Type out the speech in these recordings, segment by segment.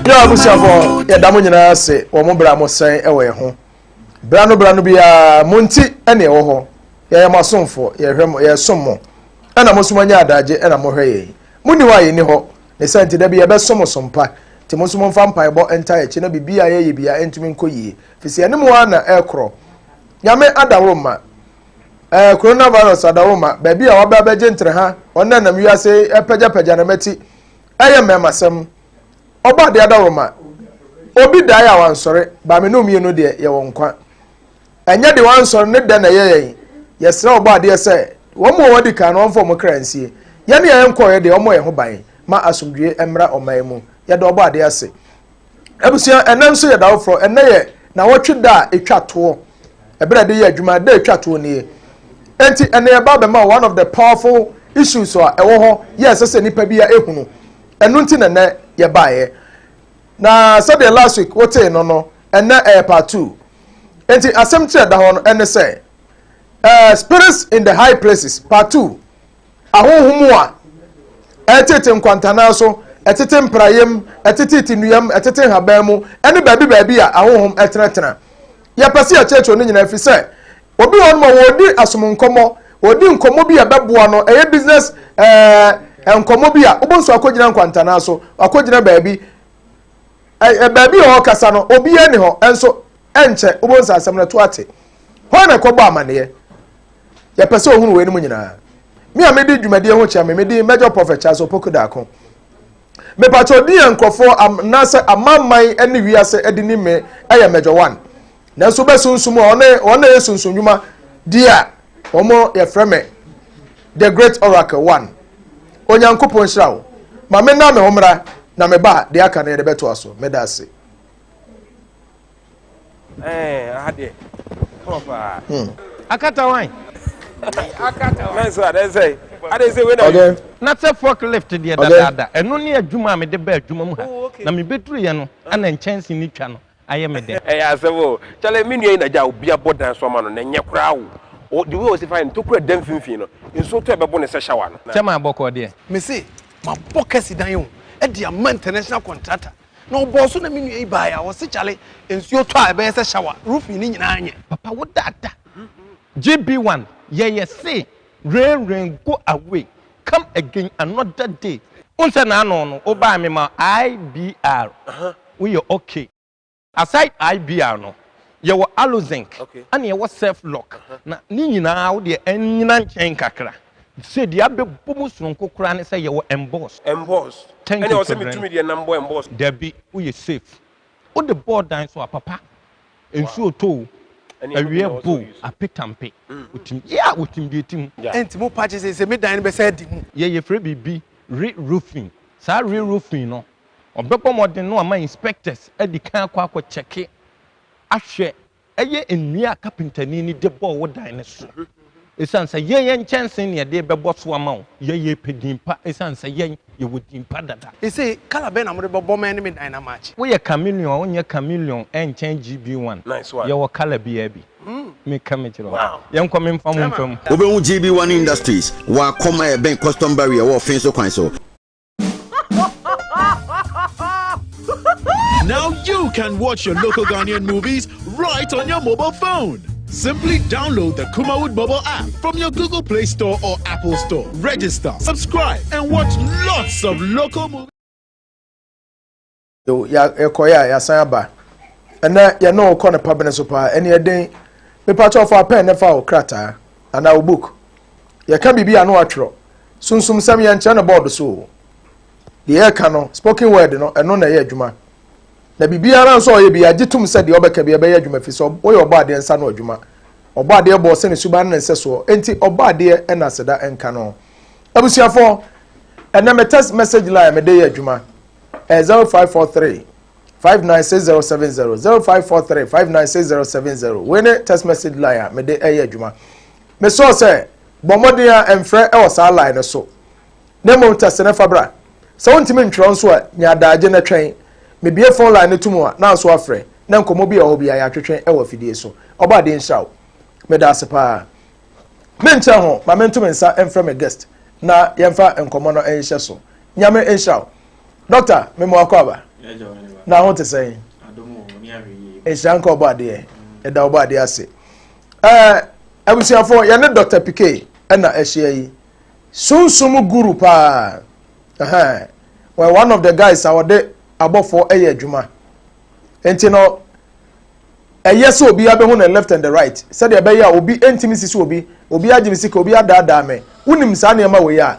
Ya busiafo ya damu nyina se wo mo bra mo sen ewe ho bra no bia monti ene ewo ho ya masomfo ya hwem ya sommo ana mosumanya adaje ana mo hweye muni wa ye ni ho ne senti da bia be somo sompa ti mosumon fa mpa ebo enta ye na bibia ye bia entumi nkoyie fisi ene mo ana ekro nyame adawoma coronavirus adawoma ba bia wa ba beje ntre ha onna nam wiase epaja na mati eye memasem oba de adawoma obi da ya wansore ba me no mienu de ye wonkwa enya de wansore ne da na ye yesra oba de se wo mo wadi ka no mfo mo kransie ye ne ye nkoye de omo ye ho ban ma asomdwe emra oman ye de oba de ase ebusia enanso ye dawo fro enne ye na wotwe da etwa to ebere de ye adwuma da etwa to ne enti enne ye ba be ma one of the powerful issues so ewo ho yes se nipa bia ehunu enu nti na ye baaye na said last week what no enne part 2 enti asem tire da ho no enne say spirits in the high places part 2 ahohumu a etete nkwantana so etete mprayem etete tinuyam etete habamu ene baabi a ahohum etenetena ya pase ya church oni nyina fi say obi won mo wodi asomunkomo wodi nkomo bi abeboa no eye business enkomo bi a obonso akogina nkwantana so akogina baabi baabi ho kasa no obi eni ho enso enche obonso asem na to ate ho na kobo amane ya pese ohunu we ni nyina mi amedi dwumade ho chia me medi major prophet Charles Opoku Darko me pato di enkofo nasa amamman eni wiase edini me eye major 1 na so be sunsumu one yesunsunjuma dia omo ye freme the great oracle 1 onyankopon hirawo ma me na me homra na me ba de aka na de beto aso me da se ade come on akata wine akata wine so ade say we na okay na se forklift de dada eno ne adwuma me de ba adwuma mu ha na me beturu ye no ana nchansi ni twa no aye me de asebo chale me nua na ja obi abodan so ma no na nye kura wo the way we find to kura dem finfin no nso to ebe bo ne se shower no chema aboko de me say ma bokasi dan yo e dia man international contractor na oboso na me nua e ba ya wo se chale nsuo to a ebe se shower roof ni nyina anye papa wo dada GB1 ye say rain go away come again another day unse na no oba me ma IBR we okay aside IBR no ye wo alozinc and ye wo self lock na ni nyina wo de anyina nchen kakra se dia be bomu sonko kura ne se ye wo emboss and you say me to me the number emboss there be we safe o the board dan so papa ensu oto awie bo apetampe utim ya utim de tim enti mo patch say me dan be say di mu ye free bibi roofing sa roofing no obepo modern no ama inspectors edikan akwa check ahwe eye enua carpenter ni de ball wo dan ne so esan say yen chance ne de bebo so ama wo ye pedimpa esan say yen ye wodimpa dada e say kala be na mo de bebo man me dan na match wo ye chameleon wo nye chameleon en chen GB1 nice one ye wo kala bi me kamechiro yen kwa me mfam obehu GB1 Industries wa koma e ben custom barrier wo fin so kwan so. Now you can watch your local Ghanaian movies right on your mobile phone. Simply download the Kumawood mobile app from your Google Play Store or Apple Store. Register, subscribe, and watch lots of local movies. Yo ya ekoya ya san aba. Ena ya no ko ne pabene so pa ene eden me patch of a pen nefa o krata and our book. Ya ka bibi anu atwro. Sunsum sam ya nche na board so. The air canon spoken word no eno na ye adwuma. Na bibiara nso oye bia gitum se de obeka bia be adwuma fi so oye obade nsa no adwuma obade bo se ne suba na nse so enti obade e na seda enka no abusiafo ena me text message line me de adwuma 0543 596070 0543 596070 when text message line me de adwuma me so se bomodin a emfre e wo sa line so na mo test ne fabra so wontimi ntwro nso a nya daaje na twen me bie phone line tumu a na so afre na nkomo bi a ho bia ya twetwen e wa fidie so oba de nsaw me da sepa me nche ho ma me ntum nsa emfre me guest na yɛmfa nkɔmmɔ no ɛnhyɛ so nyame ɛnhyɛ doctor memo akɔba na ho te sɛn ɛnhyɛ nka ɔbɔ adeɛ ɛda ɔbɔ adeɛ ase abusuafo yɛne Dr. PK ɛna ɛhyia yi sunsum guru pa well one of the guys awode abofo ɛyɛ adwuma enti no ɛyɛ sɛ obi abɛhu na left and the right said the ɛbɛyɛ obi entimi sisi obi agye sika obi adaadaa me wonim saa nneɛma wɔ yi a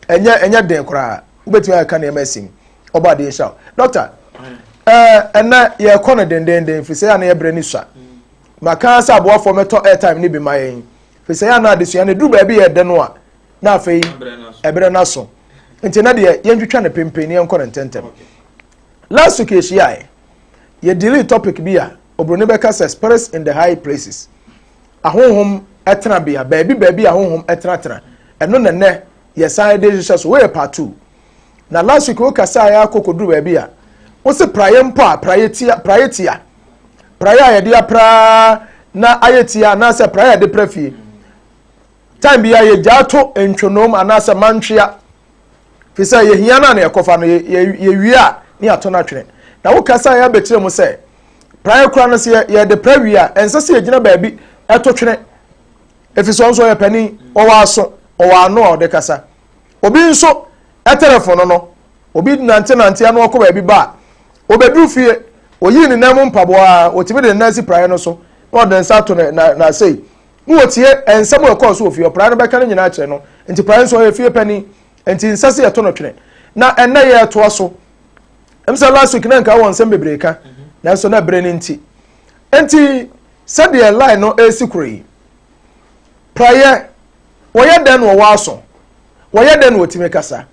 ɛnyɛ den koraa wobɛtumi aka nneɛma asim ɔba adeɛ hyɛ doctor ɛna yɛkɔ no dendenden firi sɛ ana yɛbrɛ ni sua maka sɛ aboafo mɛtɔ airtime ne bi ma yɛn firi sɛ ana adesua ne duru baabi yɛ dɛ no a na afei ɛbrɛ no so nti na deɛ yɛntwitwa ne pempeni yɛnkɔ no ntɛntɛm last week yɛhyia yɛ delete topic bi a obroni bɛka sɛ spirits in the high places ahohom ɛtena bia baabi ahohom ɛtena ɛno nɛnɛ yɛsan de hyehyɛ so wɔyɛ part 2 na last week wokasa yɛ akɔkɔduru baabi a wosi praye mpo a praye tia praye a yɛde apra na ayetia na sɛ praye de prafie time bia yɛ gyato ntwonom ana sɛ mantwea fi sɛ yɛhia na yɛkɔfa no yɛwie a ne ato na twene na wokasa yɛ abɛkyerɛ mu sɛ praye kora no sɛ yɛde prawie a ɛnsɛ sɛ yɛgyina baabi ɛto twene efi so nso yɛ pani ɔwɔ aso ɔwɔ ano a ɔde kasa obi nso telephone no obi nante ano akɔ baabi ba obeduru fie oyi ne nam mpaboa otimi de nansi praye no so na ɔde nsa to na sei mu otie ensɛm ɛkɔ so ofie praye no bɛka no nyina kyerɛ no nti praye so yɛ fie pani nti nsase yɛ to no twene na ɛnɛ yɛ to aso emsa last week na nka wɔ nsɛm bebree ka na so na bre ne nti sɛdeɛ line no esi kuri praye wɔyɛ den wɔ aso wɔyɛ den wɔ timi kasa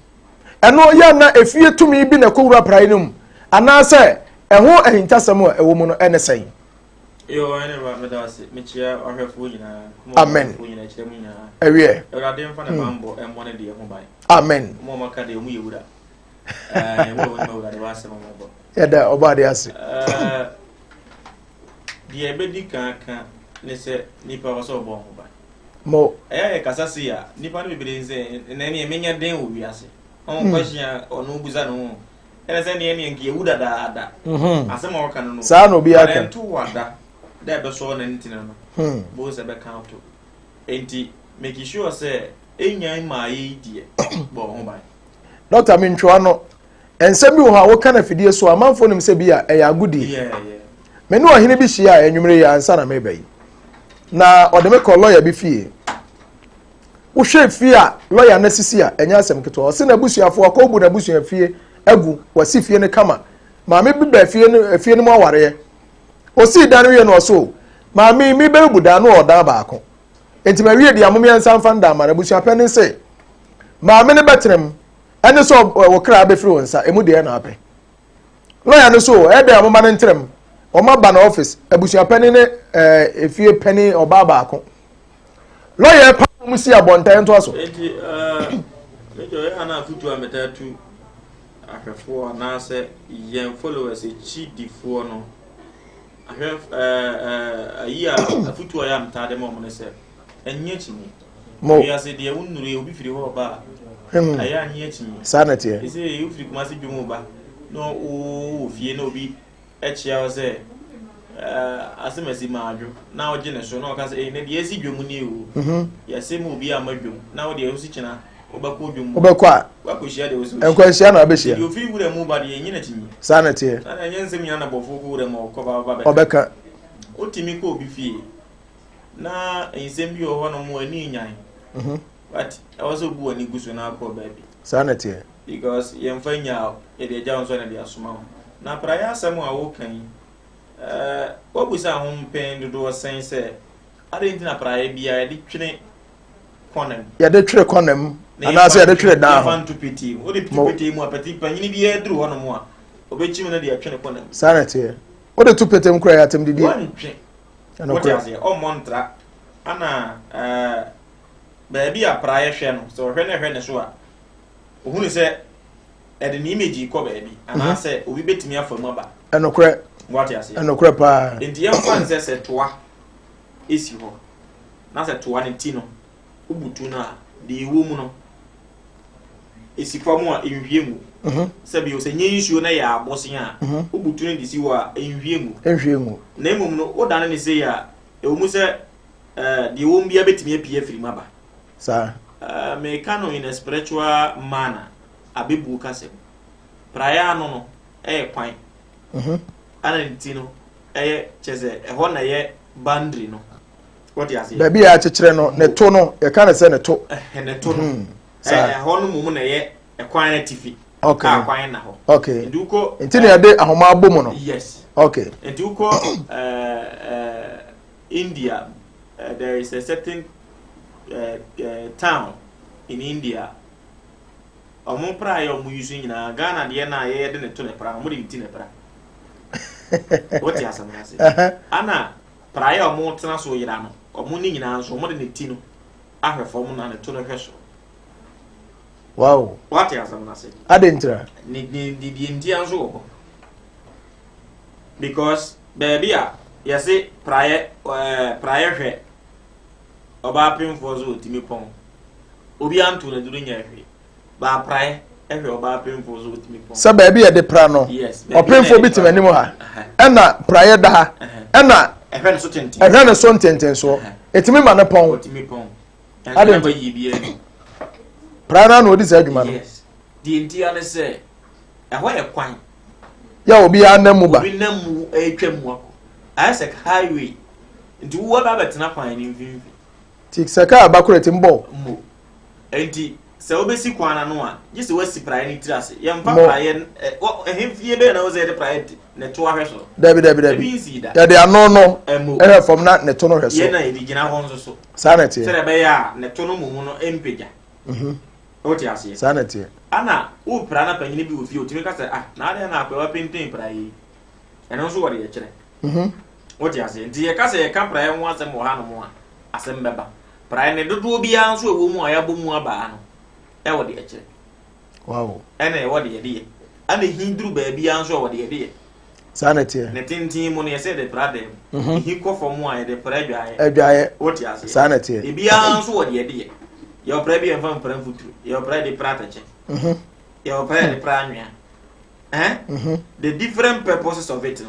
ɛno yɛ na efie tumi bi na kowura praye no mu anase ɛho ahintasɛm a ɛwɔ mu no ɛne sɛn yo ɛne ba medase mekyia ɔhwɛfo nyina amen nyina kyerɛ mu nyina ɛwie ɛwurade mfa ne bambo ɛmmɔ ne de ho ban amen mo maka de mu yewura ɛmo wɔ ne wurade wasɛm mo bɔ yɛda ɔba de ase deɛ ɛbɛdi kanka ne sɛ nipa wɔ sɛ ɔbɔ ho ban mo ɛyɛ kasa se a nipa no bebree sɛ ɛnɛ menya den wɔ wiase ɔmo kwahia ɔno buza no ɛna sɛ ne nki ewu dadaada asɛm a wɔka no no saa no obi aka ɛnto wada da bɛsɔ na ntina no bo sɛ bɛka auto enti make sure sɛ enyan ma yɛ die bɔ ho ban doctor mentwa no ensɛm bi wɔ ha wɔka na fidie so amanfo nim sɛ bi a ɛyɛ agudi me no ɔhene bi hyia a enwumere yɛ ansa na meba yi na ɔde me kɔ lawyer bi fie wo hwɛ fie a lawyer na sisi a ɛnya asɛm ketewa ɔse na busuafo akɔbu na busua fie egu wasi fie ne kama maame bi ba fie ne mu aware osi dan wie no so maame mi be buda no odan baako enti ma wie di amom yansa mfa nda ma na busua pɛ ne se maame ne betrem ene so wo kra be firi wonsa emu de na apɛ lawyer no so e de amoma ne ntrem o ma ba na office abusua pɛ ne efie pɛ ne oba baako lawyer pa mu si abontan to aso enti mejo ana futu ametatu ahwefo anase yen followers echidifoɔ no ahwef ayia afutu ayam tade mo ne se enye chini mo ya se de wonnuru obi firi ho ba aya anye chini sanate ese you firi kuma se dwumu ba no o fie na obi echia o se asemasi maadwo na oje ne so na o ka se ne de esi dwumu ni o ya se mo obi amadwum na o de o si china obako dwum obako a wakohia de osu enkwahia na abehia you feel wura mu ba de nyina tinyi sanate na enye nsem nya na bofo ko wura mu ko ba ba obeka otimi ko obi fie na ensem bi o ho no mu ani nyan but I was obu ani guso na akọ baby sanate because yemfa nya e de ja nso na de asoma na prayer asem a wo kan obusa ho mpɛn dodo sen se adenti na prayer bia de twene konem ya de twere konem anase ya de twere da fan to piti o de piti mu apeti panyini bi e duru ho no mu a obechim na de atwene konem sanate o de tupetem kura ya tem didi wantwe ana ko ya o montra ana baabi a prayer hwe no so hwe ne so a ohunu se e de ni image ko baabi anase obi betimi afamu aba enokure wati ase enokure pa enti yem fan se toa esi ho na se toa ne ti no ubutu na de ewo mu no esifam a enhwie mu sabi o se nye nsuo na ya abosen a obutu ne disi wa enhwie mu na emum no o dane ne se ya ewumu se de won bia betimi apie afiri maba sa me kano in a spiritual manner abebu kasem prayer no kwan ana ntino cheze ho na ye boundary no what you say baby ya chekere no ne to no ye kan se ne to ne to no ho no mum na ye kwan na tifi okay kwan na ho okay nduko ntino ya de ahoma abomu no yes okay nduko India there is a certain town in India omo prayer omo use nyina Ghana de na ye de ne to ne pra omo de ti ne pra what you say ana prayer omo tena so yira no omo ni nyina so omo de ne ti no ahwefo na ne to no hweso wow what you say adentra ni Indian so because baby you say prayer hwe oba pemfo zo timi pon obi anto na duru nya hwe ba prayer ehwe oba pemfo zo timi pon sa baby e de pra no opemfo bitim anim ha ena prayer da ha ena ehwe no so tenten so etimi ma ne pon timi pon ade ba yibie prayer na odi sa adwuma no yes di ntia ne se ehwe e kwan ya obi anamu ba obi namu etwam wako Isaac highway nti wo ba betena kwan ni mfimfi tik saka abakureti mbo mo enti se obesi kwan na no a gise wasi praye ni tirase ye mpa praye ehemfie be na wo ze de praye ne to ahweso dabi ya de ano no ehwe from na ne to no hweso ye na ye gina ho nso so sanity se be ya ne to no mu no empeja oti ase sanity ana wo pra na panyini bi wo fie otimi ka se na ade na akwa penten praye eno so wo de ye kire oti ase ndi ye ka se ye ka praye ho asem wo ha no mo a asem beba praye ne dodo bia nso ewo mu a ya bo mu aba no e wo de ekire wow ene e wo de ye de ana hindru ba bia nso wo de ye de sanity ne tintin mu ne ye se de brade hi ko fo mu a ye de praye adwaye oti ase sanity e bia nso wo de ye de ye praye bia mfa mpra futu ye praye de prata che ye praye de pranwia the different purposes of it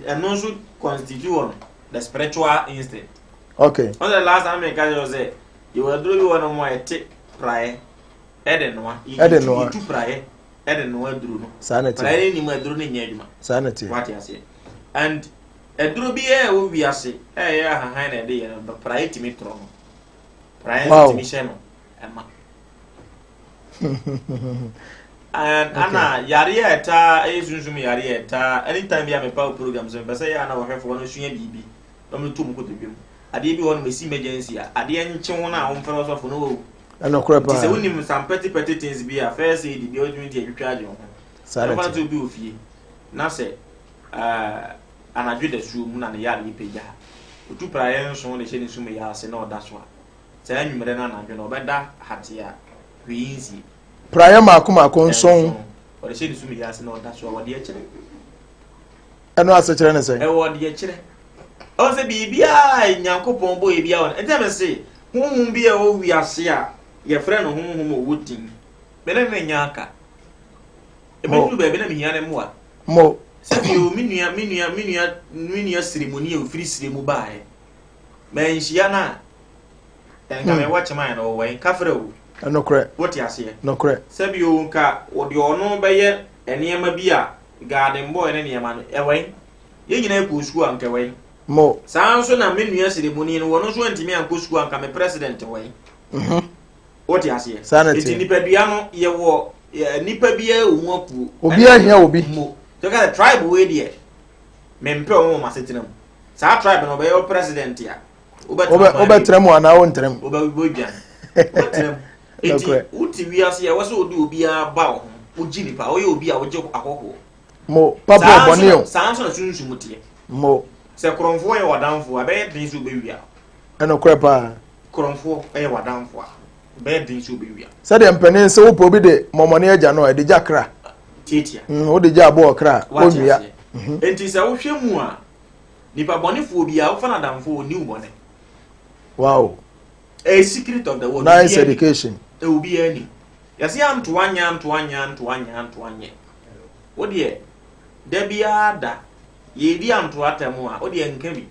and also constitute the spiritual instinct. Okay. On the last time I say you were doing one more prayer. Edenwa. You two prayer. Edenwa drew no. Sanity. Prayer ni ma drew ni nyeduma. Sanity. What you say? And a drew be a we are say. Eh ya ha na dey but prayer to me tron. Prayer to me sheno. Emma. And Anna yari eta esunsun yari eta anytime bi am power program so be say ya na wo hwefo no sua bibi no me tum ko to bim ade bi won me si emergency ade enche won a won fere so fo no ana kura pa se wonim some petty things bi a first aid bi odwin di atwa ajo ho sa ba to bi ofie na se anadwe da su mu na ne yari peja otu praye nso ne hye ne su me ya se na oda so a se anwumere na anadwe na obeda hatia hwinzi prayer mako nson o de se ni sumi ya se na oda so o de ekire eno asechire ne se o de ekire o se bibia nyankopon bo e bia o ente me se hunhun bia o wi ase a ye frɛ no hunhun o wotin bele ne nyaka e be du be na mihia ne mo se bi o minua ceremony e ofiri siremu baae menhia na enka me watch man no we ka frɛ o no correct what you say no correct sabi o nka o de ono be ye enema bi a garden boy ne enema no ewe ye nyina ku sku anka we mo sanso na menua ceremony no wono so antimi anka sku anka me president we what you say sanity nipa bia no ye wo nipa bia ohu apu obi ahia obi mo to ka tribe we de me mpe o ma setinam sa tribe no be your president ya obetrem ana o ntrem obia obetrem eti uti wiase ya wase odi obi aba o ogi nipa o ye obi a oje akoko mo papa bonio sanso na sunsun mutie mo se kronfo ye wadanfo abe din so be wia eno krepa kronfo ye wadanfo abe din so be wia se de mpanin se wo pobi de momone agya no e de jakra titia o de ja abo okra o nwia enti se wo hwemu a nipa bonifo obi a wo fa na danfo oni ubone wow a secret of the world nice education e obi ani yɛse antoanya wodeɛ da biara da yɛdi antoa tɛmu a wodeɛ nka bi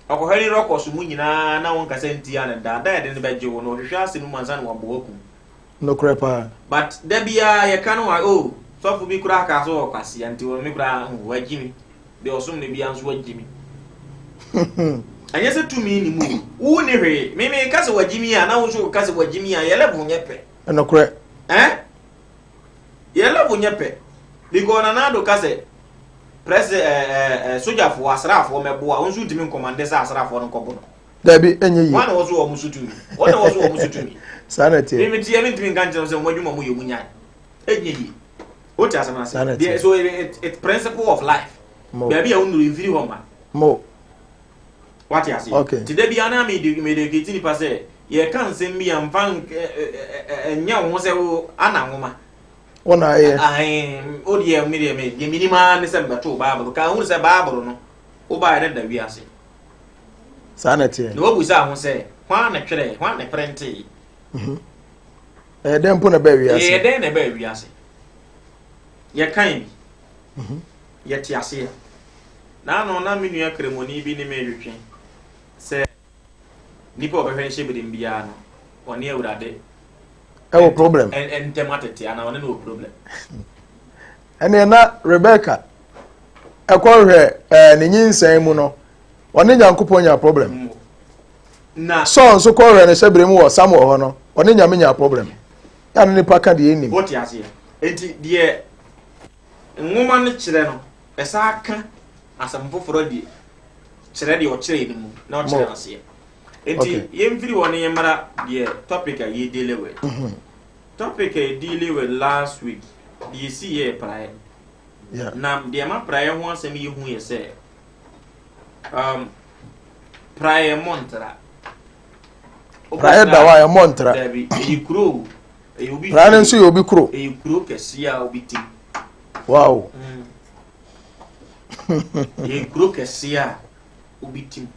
ɔkɔhwɛre rɔkɔ so mu nyinaa na wɔn kasa ntia ne da yɛde ne bɛgye wo no hwehwɛ ase no mansa no wabɔ wakum no kora pa but da biara yɛka no wa oh sɔfo bi kura aka so wɔ kwase anti wɔ me kura wagyi mi de ɔsom ne bia nso wagyi mi anya sɛ tumi ni mu wo ne hwee me kasa wagyi mi a na wo so kasa wagyi mi a yɛlɛ bo nyɛ pɛ no kora yɛlɛ bo nyɛ pɛ because nanado kasa press soja fo asrafo mɛboa wo nso tumi nkɔmande sɛ asrafo no kɔbɔ no dabi enye yi wana wo so wɔ musu tumi wana wo so wɔ musu tumi sanity me tumi nka nkyɛn sɛ mo adwuma mo yɛ mu nyaa enye yi what you say? So it's principle of life. Baby, I want to invite home. Mo. What you say? Okay. Today, be an army. Me de getting passe. You can't send me and fan. Nya won't say ana woma. Ona ye. Oh dear, me. The minimum is number 2 Bible. Can who say Bible no? O buy that we are say. Sanity. No, we say. One a credit, one a plenty. Then put a baby. Yeah, then a baby. I say. Ye kind ye ti ase na no na menu akremoni bi ne medwetwe se nipa obehwe hye bidim bia no one awurade e problem en tematete ana one no problem ene na Rebecca ekorhwe ne nyinsan mu no one nyankopon nya problem na so korhwe ne hye bidim wo Samuel ho no one nya menya problem ya no nipa ka de enim what you ase enti de nwoma no kyerɛ no ɛsa aka asɛm foforo de kyerɛ de ɔkyerɛ ne mu na ɔkyerɛ aseɛ enti yɛmfiri wɔ ne yɛmmara deɛ topic a yɛdele with topic a yɛdele with last week deɛ yɛsi yɛ praeɛ na deɛ ma praeɛ ho asɛm yɛhu yɛ sɛ praeɛ montra praeɛ da wa yɛ montra ɛyɛ kuro ɛyɛ obi praeɛ nso yɛ obi kuro ɛyɛ kuro kɛseɛ a obi tim. Wow. Ye kuro kɛseɛ obi tim.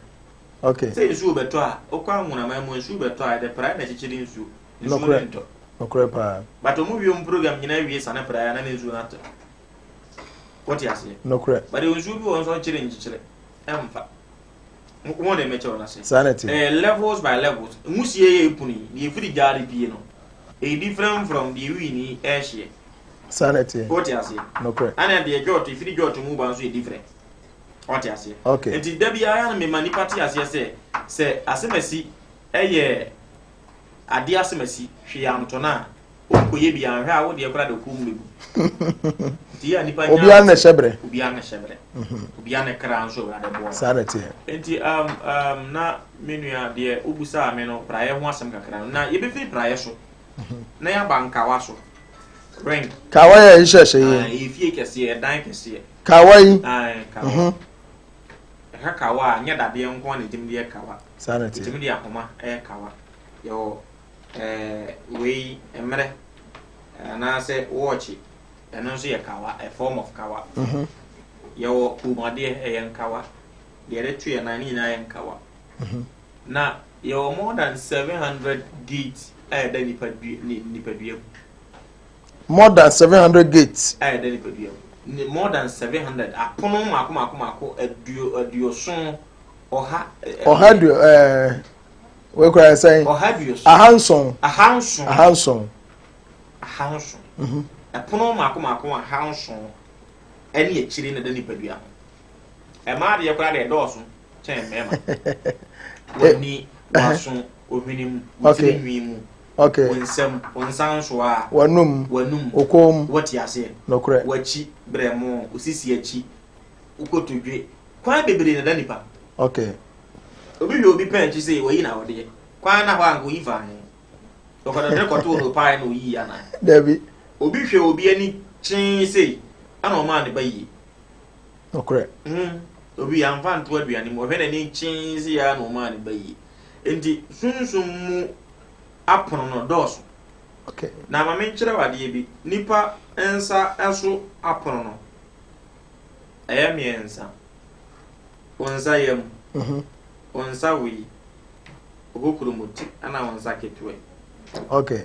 Okay. Sɛ nsuo bɛtɔ a okwa nwonama mu nsuo bɛtɔ a de praeɛ na kyekyere nsuo. Nsuo ntɔ. Okra pa. But omu wiem program nyina wie sana praeɛ na nsuo natɔ. What you say? No correct. But nsuo bi won so kyere nkyere. Emfa. Mo de meche wona say. Sanity. Levels by levels. Musie ye epuni, the free jari pie no. A different from the winnie airshare. Sanity. What you say? No correct. And the jot if you jot to move on so different. What you say? Okay. And the Debbie I me mani party as you say asemesi eye ade asemesi hwe am to na okoye bia hwe a wo de kura de kum lebu. Ti ya nipa nya. Obi an na shebre. Obi an na shebre. Obi an na kra nso ra de bo. Sanity. Enti na menua de obusa ame no praye ho asem kakra na ye be fi praye so. Na ya bankawa so. Ring. Kawai ya sheshe yi. Ifie kese dan kese. Kawai. Kawa. Kawa nya dade nko na tim de kawa. Sanity. Tim de ahoma kawa. Yo we emre na say watch and no say kawa a form of kawa. Yo umade kawa. The other tree and ni na kawa. Na yo more than 700 gates then nipadua. More than 700 gates. Then nipadua. More than 700 apono mako aduoson oha we could say a handsome apono mako a handsome any a chiri na the nipadua e ma de yakra de dooso chen mema woni waso ohwinim wotinimu okay wonsam so a wanum okom what ya say no correct wachi bremo osisi achi ukotudwe kwa bebere na danipa okay obi penchi say we na wode kwa na ho ango yifa he okodo de koto no pai no yi ana David obi hwe obi ani chin say ana o ma ne bayi no correct obi amfa nto aduane mo hwe na ni chin say ana o ma ne bayi enti sunsun mu apono no doso okay na ma menkyere wade bi nipa ensa eso apono no miensa onza yam onza wi ogokurumuti ana onza ketwe okay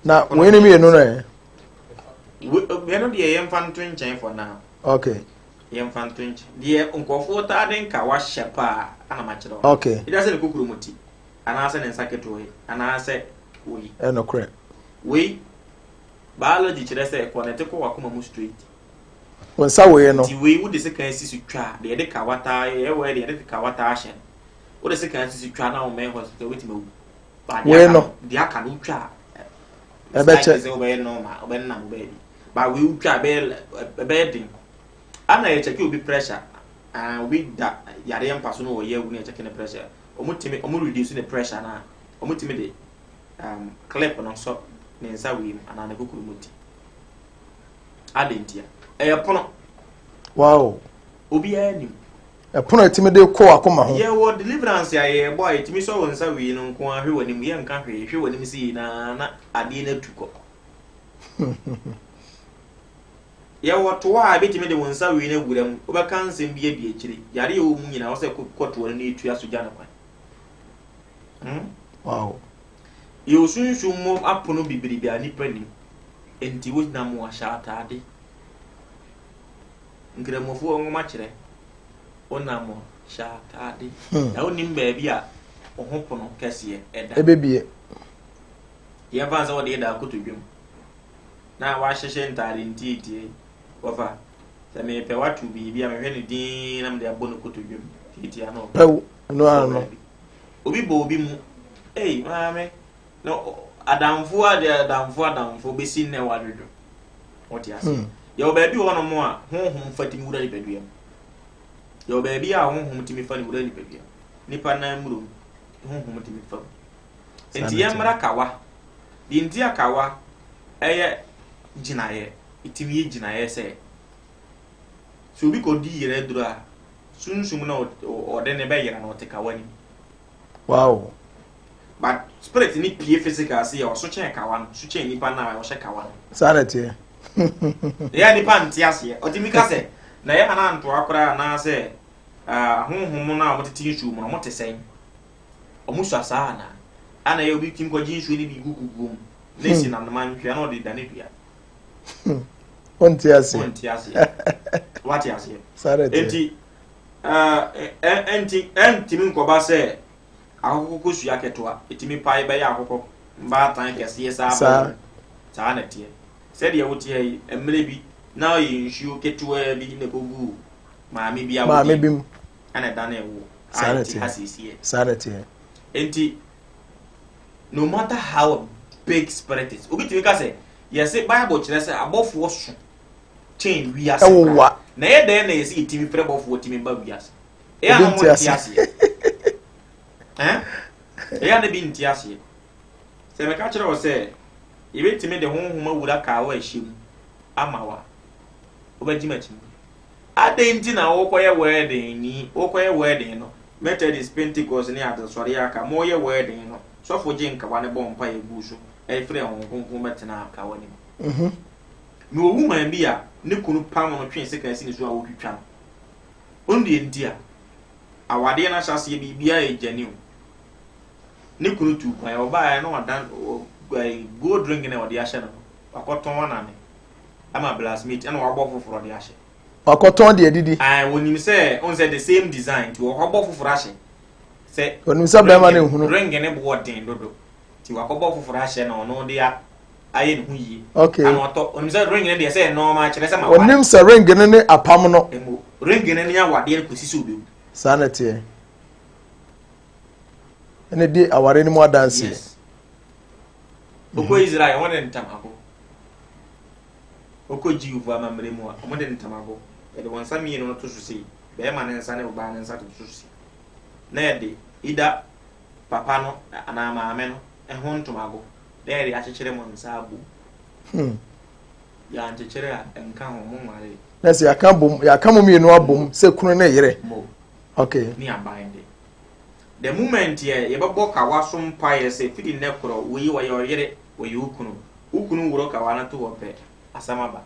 na we ni me no no we no de yem fan to nchen for now okay yem fan to nchen de nkofo ta den ka wa shepa ana ma kire okay ida se ne kokuru muti ana se ne nsaketo ana se we no correct we biology kire se connect ko akoma mu straight wonsa we no ti we wo de se kan sisi twa de ka wata ye we de ka wata ahye wo de se kan sisi twa na o men hospital wetima wu we no de aka no twa ebeche se we no ma we na mo be ba we twa be din ana ye check obi pressure we da yare yam paso no ye wu na check ne pressure omu reduce the pressure na omu timi de clip no so ne nsa we ana na kokuru muti adentia pono wow obi anim pono etimi de ko akoma ho ye wo deliverance ya ye boy etimi so won sa wi no nko ahwe wanim ye nka hwe wanim si na ade na tuko ye wo to a betimi de won sa wi na guram obeka nsem bi adi akiri yare ye wo mu nyina wo se koto na etu aso gya na kwan wow ye osunsun mo apono bibiri ani pani enti wo na mo ashata ade ngremofo ngoma kire onamo shata ade na onim ba bia ohopono kese eda ebebie ye vanza wo de da kotodwem na wa hyehye ntare ntiitie wofa se me pe watu bibia me hwe ne din na me de abono kotodwem tiitia no pew no ano obi bo obi mu maame no adamfo besi ne wadodo woti ase yo ba bi wono mo a honhom fatimi wura ni pedua yo ba bi a honhom timi fa ni wura ni pedua nipa na muro honhom timi fa enti yamra kawa di ndi akawa eye ginaye itimi ye ginaye se so bi ko di yere dura sunsum na ode ne be yere na otekawa ni wow but spirit ni pie physical say o so chen kawa no so chen nipa na o she kawa no sanity ya nipa ntiase otimi ka se na ye hana nto akora na se honhom na mo tete nsu mo mo te sen o mu so asa na ana ye obi tim ko ji nsu ni bi gugugu na si na man hwia na o de dane dua ontiase wati ase sanity enti min ko ba se akoko su yaketoa etimi pai ba ya akoko mba tan kese sa na tie se de wotie yi emre bi na yi nsuo ketewa bi ne kogu maami bi awu maami bim ana dane wo sanity asisi sanity enti no matter how big spirit is obi timi ka se yes bible kire se abofo so chain wi ase na ye de na yesi etimi frɛ bofo timi ba wi ase e ana mo ti ase ya ne bi ntiase se me ka kire wo se yebetimi de honhom awura ka wa ahyem amawa obajimachi adenti na wokoye wedding no Methodist Pentecost ni adesori aka mo ye wedding no so fo je nka wa ne bompa ye guso e frɛ honhom metena aka wa ni me owu man bi a ne kunu pam no twen se kan si ne so a wo twitwa no ondi endia awade na hyase bi bia e jani o ne kunu tu kwan oba no wadan go drink na wode ahye no akoton na me ama blasmate na wabɔ foforo de ahye akoton de adidi wonim se on say the same design ti wabɔ foforo ahye se wonim se ba ma ne hunu drink ne bo den dodo ti wakɔbɔ foforo ahye na ono de aye ne hu yi okay ana oto wonim se ring ne de se normal kyerɛ se ma wonim se ring ne apam no ring ne ya wade ko sisi obi sanity ene di aware ni mo adanse yes oko Israel won den tamako oko jiuvu amamre mu a won den tamako e de won sami no to so sei be ma ne nsa ne ba ne nsa to so sei na e de ida papa no ana maame no e ho ntomago de e akyekere mo nsa abu ya nkyekere a enka ho mo nware na se yaka mo mienu abom se kunu ne yere okay ni abande the moment ye bebo kawa so mpa ye se fidi ne kro we wa yere we ukunu wuro kawa na to wope asama ba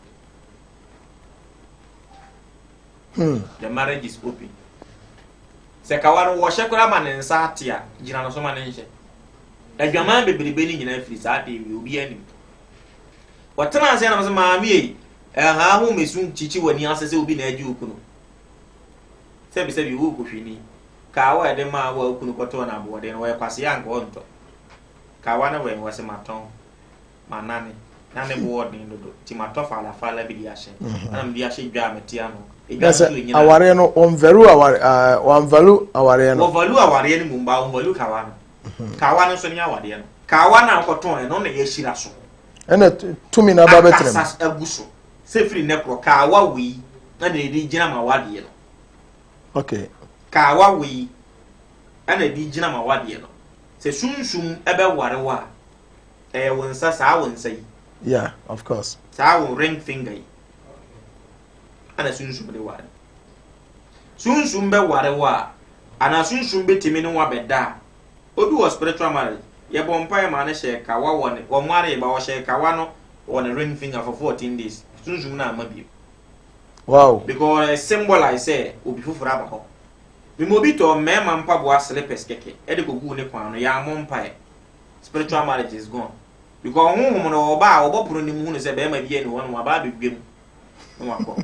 the marriage is open se kawa no wo hye kura ma ne nsa atia gina no so ma ne nhye adwama bebrebe ni nyina firi sa de wi obi ani Watena ase na maami ha ho mesu chichi wani asese obi na agi okunu sebi wo ko hwini ka wa de ma wa okunu koto na abo de no we kwase ya nko onto ka wa na we wase maton manane na ne bo odin dodo ti matofa ala fala bi di ahye na mbi ahye dwa ametia no aware no on value aware no on value aware ni mumba on value kawa no kawa no so ni aware no kawa na nkoton no na ye hira so ena tumi na ba betrem asas aguso sefri nekro kawa wi na de gina ma wade no okay kawa wi ana de gina ma wade no se sunsum ebe warewa wonsa sa wonsa yi yeah of course sa won ring finger yi ana sunsum de ware sunsum be warewa ana sunsum be timi no wa beda obi was spiritual marriage ye bompa ma na she kawa won ware ba wo she kawa no on ring finger for 14 days sunsum na amabi wow because symbolize say obi fufura ba ho me mobi to mema mpaboa slippers keke e de kogu ne kwan no ya mompa spiritual marriage is gone because honhom no oba obopro ni mu no se be ma bia ni won wa ba bedwem no wako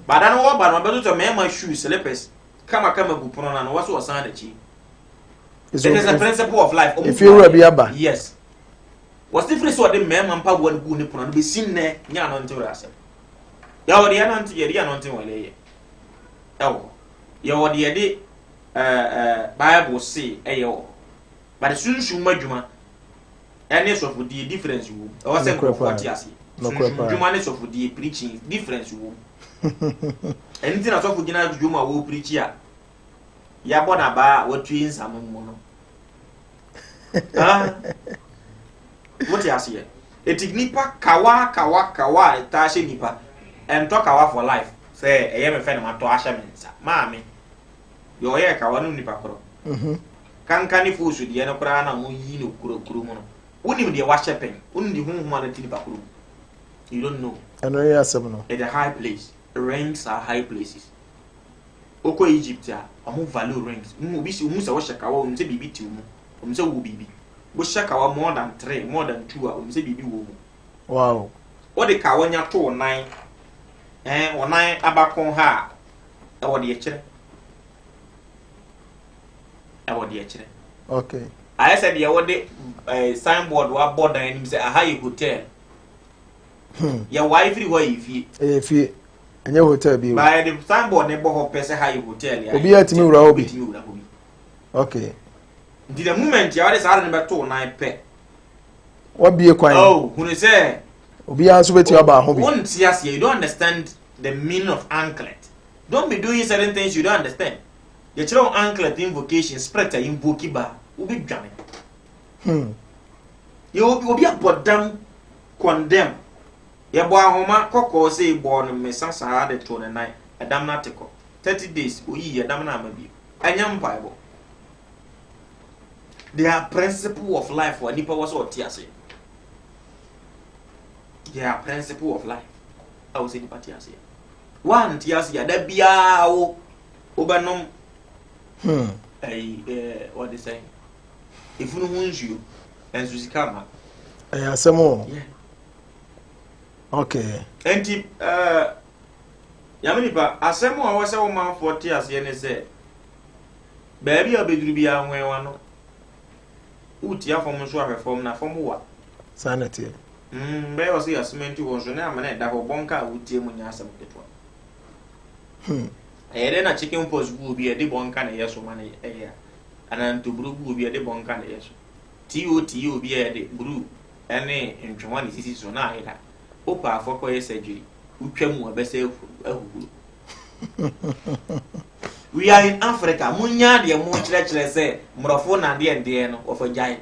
bada no oba no be to mema shoes slippers kama gu prono na no waso wasan da chi it is a principle of life if you will be aba yes was different so de mema mpaboa gu ne prono no be sim ne nya no nte wura ya wodi ya nante ye ya nante wale ye ewo ya wodi ye de bible say eyo but sunsun madwuma any sort of the difference wo o say what ya say sunsun dwuma ne sort of the preaching difference wo anything na sort of gina dwuma wo preach ya bona ba watu insam mu no what ya say etignipa kawa ta she nipa and talk about for life say e me fe na mato ahya mensa maami yo ye ka wanu nipa koro kan ni fusu de na kora na mu yi no kuro mu no unim de wa shepen unim de hunhuma na tini pa kuro you don't know and we are some no at a high place ranks are high places oko Egypt a amu value ranks mu obi si mu se wo sheka wa mu se bibi ti mu mu se wo bibi bo sheka wa more than 3 more than 2 a mu se bibi wo mu wow o de ka wanya to 9 onan abakon ha e wo de ye kire okay I said ye wo de signboard wa board dan nim say a high hotel ya wifi wa ifi fi enye hotel bi by the signboard ne bo ho pese high hotel ya obi atimi wura obi okay the moment ya wa de sare ne beto 9 pe wa bie kwan oh hunu say obi anso beti aba ho bi won't see us you don't understand the meaning of anklet. Don't be doing certain things you don't understand. You tell anklet invocation spread invoke ba ubi dwane you will be a bodam condemn ye bo ahoma kokko say born me sansa de 29 adam na teko 30 days oyi adam na amabi anyam bible they are principle of life for nipa was what tiase they are principle of life I will say nipa tiase one tiase ya da bia wo obanom what they say if you want you and Susikama asemo okay enti yamanipa asemo a wase wo man 40 ase ne se baby obeduru bia nwenwa no uti afom so ahwefom na fom wa sanity be o se asmenti wo so na amana da ho bonka uti emunya asem ketwa ere na chicken pox gu bi e de bonka na yeso man e ya ananto buru gu bi e de bonka na yeso TO bi e de buru ene ntwoma ne sisi so na ayida opa afoko ye surgery utwam obese ahuhu we are in Africa munya de mo chire se mrofo na de no ofo jai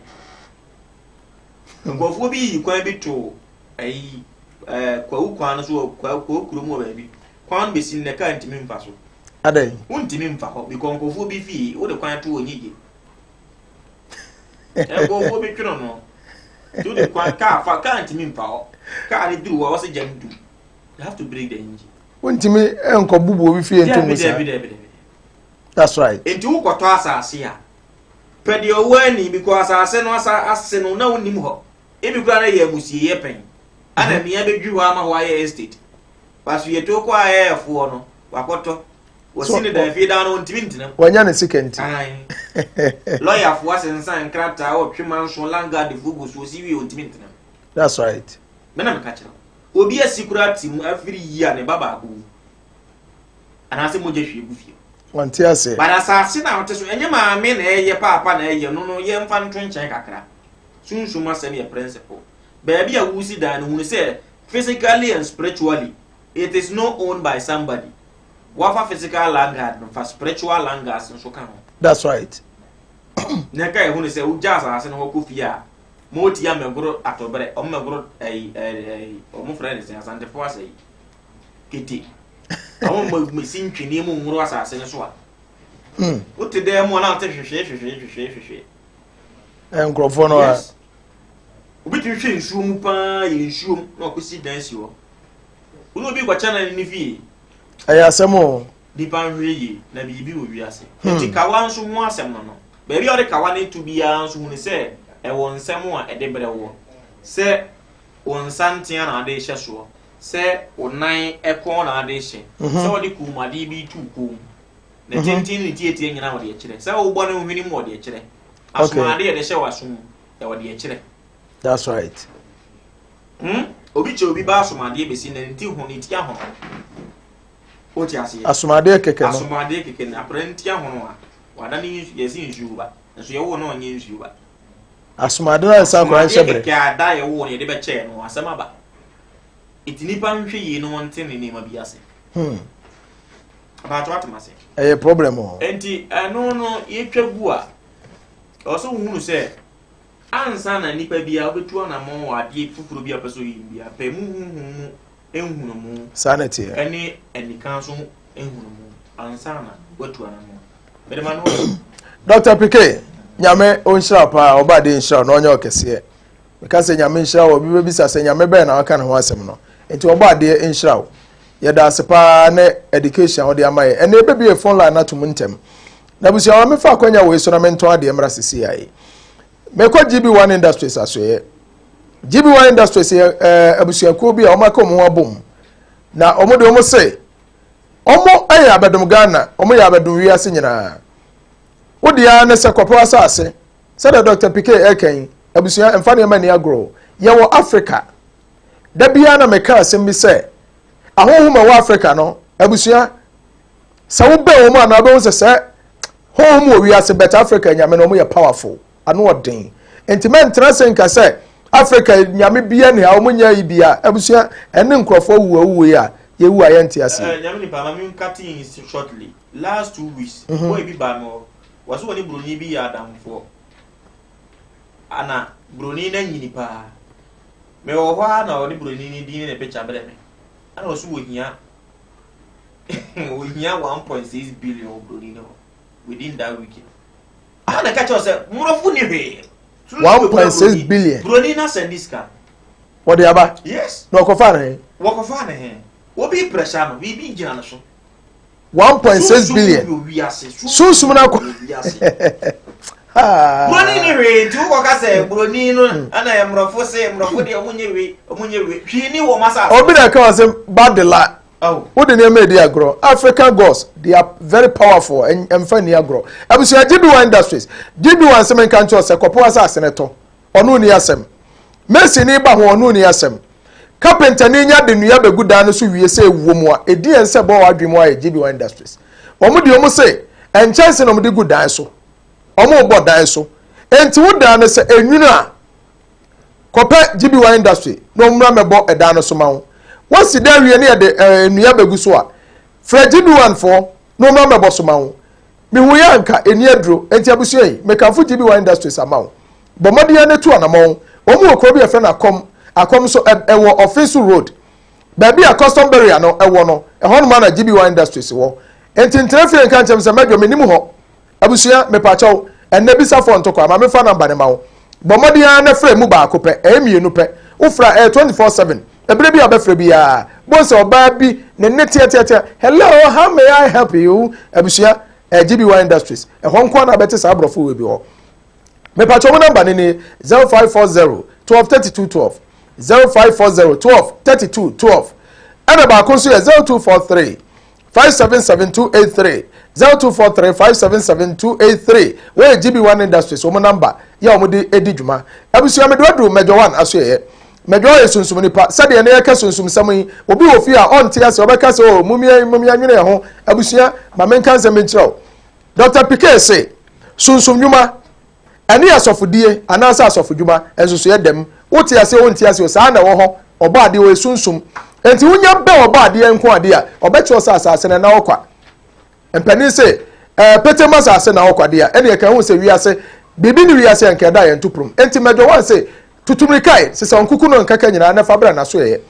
ngofo bi kwan bi to ayi kwa ukwan no so kwa kuro mu ba bi kwan be sin ne ka ntimi mfa so adai untimi mfa ho because ngofo bi fi wo de kwan to onyije ngofo bi twono no to the kwan ka fa ka ntimi mfa ho ka ni duru wa wase jam du you have to break the engine untimi enko bubu obi fi entum sa that's right enti wo kwoto asase a pede owo ani because asase no na wonim ho ebi kura na ye musie ye pen ana mia bedwi wa ma wa estate paso ye to ko aye fo no wakoto wasine da fi da no ntimi ntina wanya ne sikenti ai lawyer fo asensan krata o twema nso langa de fugu so si wi ntimi ntina. That's right. Mena me ka kira obi asikurati mu afiri yia ne baba ko ana se mo je hwe gu fie wanti ase bara saase na wote so enye maame na eye papa na eye no ye mfa nto nchen kakra sunsuma se ne principle baby a wusi dan hu say physically and spiritually it is not owned by somebody wafa physical land no for spiritual land gas so kan. That's right. Na kai hu say uja saase na wo kofi a moti ya megoro atobere o megoro o mo friend say asante fo asai kiti awon me sin twini mu nwuro asase ne so a wote de mo na ante hwehwe enkrofo no a obi twehwe nsuo mu pa ye nsuo na okosi dansi wo uno obi kwa channel ni fi aya asemo di pan hweye na bibi wo wiase enti kawa nso mu asem no baby o de kawa ne to bia nso hu ne se e won nsem a e de bere wo se won santia na ade hye so se onan ekon na ade hye se wo de kumade bi tu kum na tintin ni tietie nyina wo de kire se wo bo ne hwini mu wo de kire asomade ye de hye wasum e wo de kire. That's right. Obi che obi ba asomade be si na nti hu ni tia ho o ti ase asomade keke no asomade keke na aprentia ho no a wada ni yesi nju ba nso ye wo no onye nju ba asomade na sa kwa nshebere ke ada ye wo ne de be che no asema ba itinipa nhwe yi no wonte ne ne ma bi ase about what mase eh problem o enti no ye twagu a oso hunu se ansa na nipa bia obetu na mo ade fufuru bia peso yi bia pe mu ehunu mu sanity ene enikan so ehunu mu ansa na watu na mo bede ma no Dr. PK nyame onhira pa oba de nhira no onye okese because nyame nhira obi bebisa se nyame be na aka ne ho asem no enti oba de nhira o ye da sepa ne education o de amaye ene ebe bi e phone line na tum ntem na busia wa me fa kwanya we so na mento ade mra sisi ai me ko GB1 Industries asoye GB1 Industries abusia ko bi a o maka mo abom na omo de omo se omo aye abedum Ghana omo ya abedum wi ase nyina wodia ne se kopo asase se da Dr. PK eken abusia emfa ne mani agro ye wo Africa da bia na me ka asem bi se ahohuma wo Africa no abusia se wo be wo ma na be wo se home wo wi ase bet Africa nyame no mo ye powerful ano odin entimen trase nka se Africa nyame bia ne a wo nya yi bia abusia ene nkrofo wuwu ya ye wu aye ntiase nyame ni ba ma mi cutting shortly last 2 weeks boy bi ba mo waso woni broni bi ya adamfo ana broni na nyini pa me wo hwa na woni broni ni din ne picture bele me ana waso wo hia 1.6 billion broni no within that week ana ka cho se morofu ni he 1.6 billion broni na sendiska wodi aba yes no kofa na he obi pressure no bi gina na so 1.6 billion susum na ko broni ni we tu ko ka se broni no ana ya mrofo se mrofo de omunye we hwi ni wo masa obi na ka say bad the la who the name dey agro African gods they are very powerful and funny agro abusu GB1 Industries GB1 semen kan cho se kopo asase ne to onu ni asem Messi ni ba ho onu ni asem carpenter ni nya de nua begu dan no so wie se ewuo mu a edi ense bo wadwemu a GB1 Industries omo de omo se enchance no mo de gu dan so omo bo dan so enti wo dan no se enwunu a kope GB1 Industry no mra mebo edan no so ma wo wasi da wie ne de nua begu so a fra GB1 for no mra mebo so ma wo mi hu ya nka eni aduro enti abusu yi mekanfo GB1 Industries ama wo bo modi ya ne tu anamon omo okro bi e fe na akom so ewo official road baby a custom barrier no ewo no ehon ma na GB1 Industries wo enti ntrafie nka nchem se medwo menim ho abusia mepacho enne bisa phone to kwa ma me fa number ne ma wo bomodi ya na fra mu ba akopɛ emienu pɛ ufra 24/7 ebere bi abɛfra bi ya bonse oba bi ne netietiatia hello how may I help you abusia GB1 Industries ehon kwa na beti sa abrofo we bi ho mepacho mo number ne 0540 123212 0540 12 32 12 ɛna baako nso yɛ 0243 577283 0243 577283 wɔyɛ GB1 Industries wɔn number yɛ wɔn de edi dwuma abusua mede wadu Major 1 aso yɛ Major yɛ sunsum nipa sɛdeɛ ne yɛka sunsum sɛm yi obi wɔ fi a ɔnte ase ɔbɛka sɛ o mumia nwene yɛ ho abusua ma menka nsɛm nkyerɛw Dr. Piquet say sunsum dwuma ɛne asɔfodie anaasɛ asɔfodwuma ɛnso yɛ dɛm wote ase wonte ase saa na wɔ hɔ ɔba ade wɔ sunsum enti wonya bɛ ɔba ade nko ade a ɔbɛkyerɛ sɛ asase na wɔkwa mpanin sɛ petema asase na wɔkwa de a ɛne yɛka ho sɛ wiase bibi ne wiase anka da yɛ ntoprom enti Major 1 sɛ tutumrikai sɛ sɛ nkuku no nkaka nyina na fa bra na so yɛ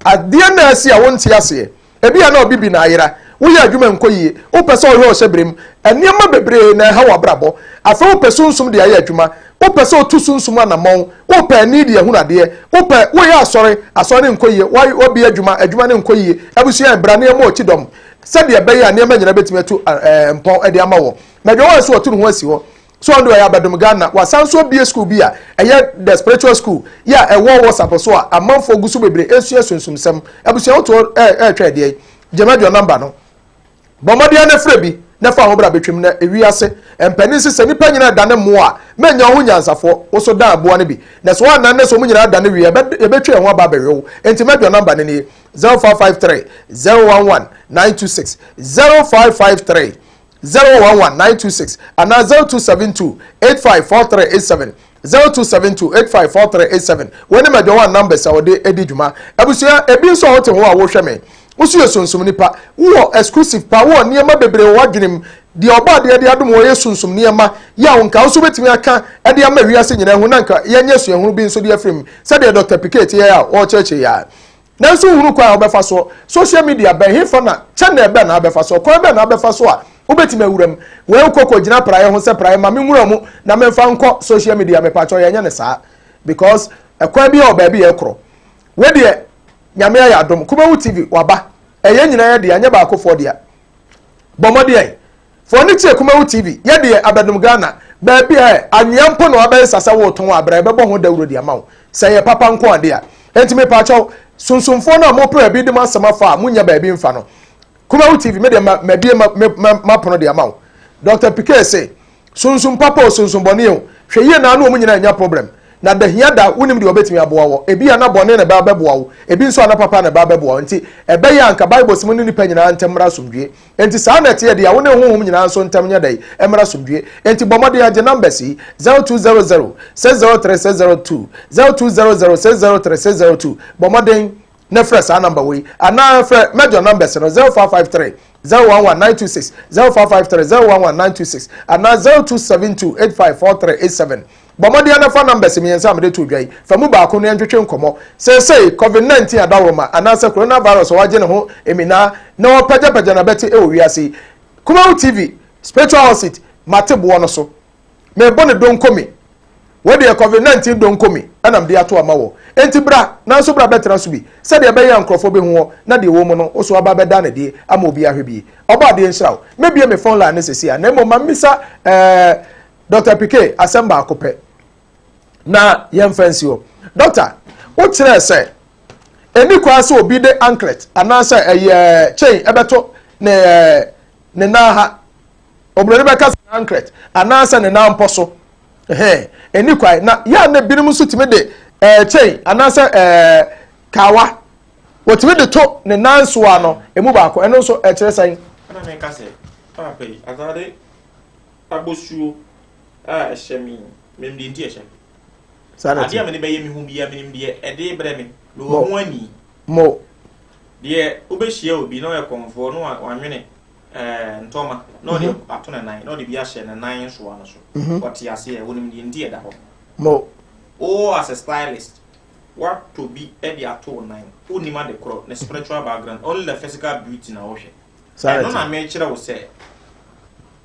adeɛ na asi a wonte ase ebi a na obibi na ayera woyɛ adwuma nkɔyie wopɛ sɛ ɔhwɛ ɔhyɛ brem nneɛma bebree na ha wabrabɔ afɛ wopɛ sunsum de ayɛ adwuma wopɛ sɛ otu sunsum anamɔn wopɛ ani de ehunu adeɛ wopɛ woyɛ asɔre nkɔyie wabi adwuma ne nkɔyie abusua bra nneɛma ɔkyi dɔm sɛdeɛ bɛyɛ a nneɛma nyina betumi atu mpɔn de ama wɔ Major 1 so ɔto no ho asi hɔ so ɔndo ɛyɛ abadom Ghana wasan so bie school bi a ɛyɛ the spiritual school ya ɛwɔ WhatsApp so a amanfo gu so bebree esua sunsum sɛm abusua woto ɛtwa deɛ Major number no bɔmɔdeɛ ne frɛ bi na fa ho bra betwem na ewiase mpanin sɛ nipa nyina da ne mo a menya ho nyansafo wo so da aboa ne bi na so wan na so mo nyina da ne wi ebetwe ho aba berewo enti Major number ne ne 0553 011 926 0553 011 926 and 0272 854387 0272 854387 when Major 1 numbers are de edi dwuma abusua ebi nso hote ho a wo hwɛ me usu yesunsum nipa wo exclusive pa wo niema bebre wo adwenem de oba de adom wo yesunsum niema ya wo nka so betimi aka de ama wiase nyina hu na nka yenye so ehunu bi nso de afrim said Dr. Piquet ya o cheche ya na nso hunu kwa obefa so social media ben hefa na channel ben na obefa so kwa ben na obefa so a obetimi awuram we kokko gina praye ho se praye ma menwura mu na memfa nkọ social media me pacho yenye ne saa because ekwa bi o ba bi ekro we de nyame ya adom Kumawu TV waba eye nyina ye de anya ba akofo de a bomode ai for ni tie Kumawu TV ye de abadom Ghana ba bi anwampo no abai sasa wo ton abra be bo ho dawuro de amawo se ye papa nko ade a entime pacho sunsumfo na mo pra bi de masama fa munya ba bi mfa no Kumawu TV me de ma pono de amawo Dr. Piquet say sunsum papa o sunsum bone o hwe ye na no mo nyina nya problem na da hia da wonim de obetimi aboa wo ebi ana bone na ba beboa wo ebi nso ana papa na ba beboa wo nti ebe ya anka bible sim ni nipa nyina ntemra somdwe enti saa na tie de ya wone honhom nyina nso ntemnya dai emra somdwe enti bomode ya je number si 0200 603602 0200 603602 bomode na fresh a number we ana fresh Major numbers no 0553 011926 0553 011926 ana 0272 854387 bomodi ana fa numbers mi yensa amede to dwai fa mu ba ko no entwetwe nkomo say COVID-19 adawoma ana se coronavirus waje ne ho emina na opagya na beti e owiase Kumawu TV spiritual house matebo no so me bone don komi we de COVID-19 don komi anam de ato amawo enti bra na so bra betra so bi se de be ya nkrofo be ho na de wo mu no so aba beda na de ama obi ahwe bi oba de nshiraw me bia me phone line ne sesi a na mo mamisa Dr. Piquet asemba akopɛ na yemfansi o doctor wo kire se eni kwa se obi de anklet anasa chain ebeto ne na ha obro ne beka anklet anasa ne na mposo eni kwa na ya na binim so timi de chain anasa kawa wotimi de to ne nanso ano emu ba ko eno so kire san ana me ka se papa yi azade abosuo a ehemi memdi ndi ehemi ade amene beye mi hu bia menim de ede bre me lo ho ani mo de obehia obi no ekonfo no wanwene ntoma no de ato na nan no de bia hye na nan so ano so wati ase e wonim de ndi eda ho mo o as a stylist what to be e de ato nan onima de kro na spiritual background only the physical beauty na wo hwe no na me kire wo se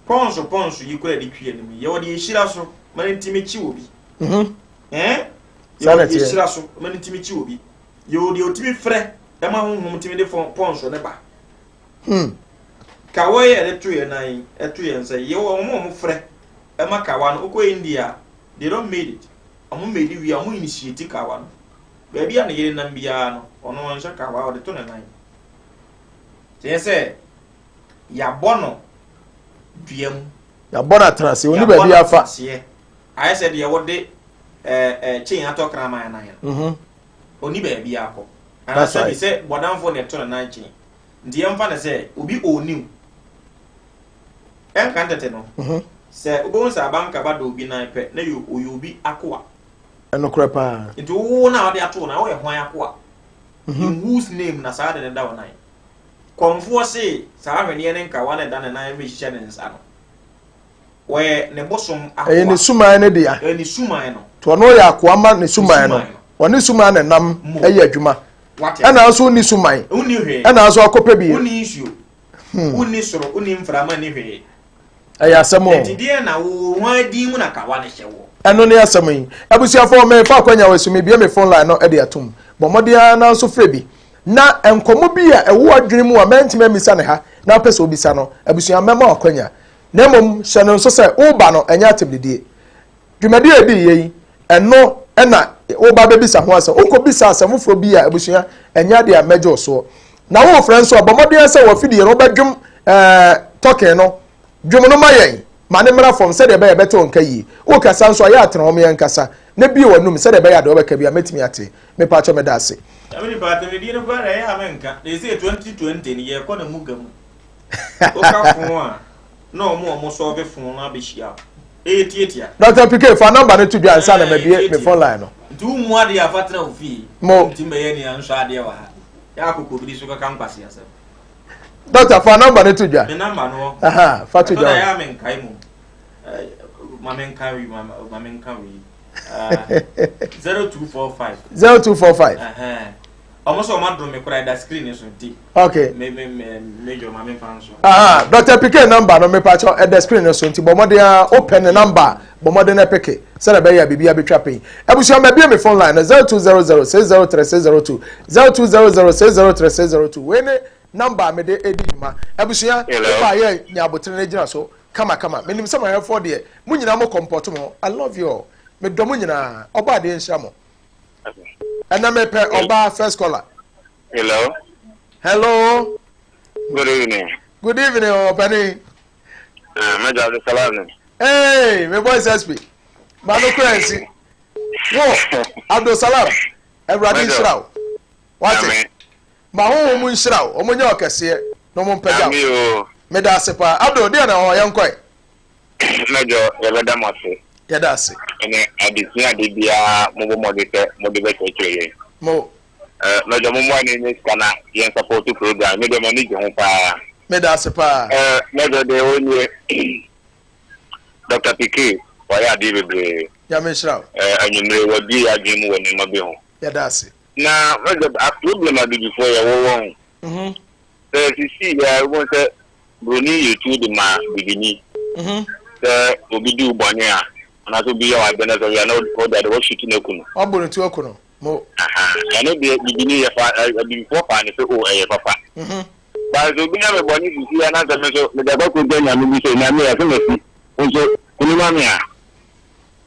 ponso yikura de twie ni ye wo de yeshira so mane ntimi chi obi yo yeshira so mane ntimi chi obi yo de otimi frɛ e ma honhom ntimi de ponso ne ba kawa ye de tue nan e tue nse ye wo mo frɛ e ma kawa no okɔ India they don't made it omo made we omo initiate kawa no baby and yen and biano, or no one shaka about the tuna nine. They say, ya bono, Diem, ya bona trans oni ba bi afa I said ya what day chain atok rama nine. Oni ba bi akọ. And I said he said bodam for the tuna nine chain. Diem fa na say obi onim. En kan tete no. Say obo nsa banka ba do obi nine pe na you obi akwa. eno krepa Into wo na ode ato na wo ye hwan akwa. In whose name na sa de da nine. Komfo say sa hwene ne nka wane da na nine me hye ne nsa no. We ne bosom akwa. ne suman ne dia Ne suman no. to no ya akwa ma ne suman no. Woni suman ne nam eye adwuma. Ana aso ni suman. Uni hwe. Ana aso akopa bi. Uni issue. Uni soro uni mframa ni hwe. Aya asemo. Ntidie na wo hwan di mu na ka wane hye wo. Eno ne asemo yi. Abusuafo me fa kwanya wasumi bia me phone line no e de atum. Bomodia na so frebi. Na enkomo bi a ewo adwene mu a mentima misa ne ha na pese obisa no abusua mema akwanya. Na mom hye no so se uba no enya atebdidie. Dwumade e bi yi eno ena uba bebisa ho asa. Unko bisa asefoforo bi a abusua enya de a mejo so. Na wo friend so bomodia se wo fidie no badwum token no dwum no mayen ma ne mra from said be beto nka yi wo kasa nso ya atena ho me nkasa na bi wonum said be ya de obeka bia metimi ate me pa cho me da ase amini pa te di no fara ya amenka they say 2020 ni ye ko na mugamu o ka fun a no mo solve fun na be hia etia Dr. PK for number no to bi ansa na me phone line no ntu mu ade ya fatena ofi mo ntimbe ni anso ade wa ha ya akoko bi so ka nkwase asem Doctor for number no to ja me number no aha fatu ja ya amenka imu mamenka wi 0245 almost o ma do me kura da screen so di okay major mame fan so aha Dr. PK number no me pa cho at the screen so nti bomode open the number bomode na PK say na be ya bibia betwa pen abusia ma bia me phone line 0200603602 0200603602 we ne number me de edi ma abusia fa ye nya botre na gina so kama menim say my for there munyina mo comport mo I love you me do munyina oba de nhira mo and me pe oba first caller hello Good evening. Opani Major Abdul Salam. hey me boy SP manu kwensi wo Abdul Salam everybody nhira what ma ho mu nhira o munya okese no mo mpaja me da sepa Abdul dia na o yankoi Major Yabeda Mose. ya da se Ene adisia de bia mo mo de be cheye. mo Major mo ni skana yen support program me de manage ho pa. me da sepa Major de onye Dr. PK wa ya de bebre. ya me nhira Anyumre wa bi ya gem woni mabe ho. ya da se Na Major a problem adu before ya wo won. See ya won say Bruni you the ma bigini. Obi di ubanye a na so bi ya wa bena so ya no order the shooting ekunu oburu tu okuno mo ya no bi bigini ya fa before pa ni so o e papa ba so bi na me boni bi ya na so me so me da ba ko ganya mi so na me ya so me si so kunu ma me a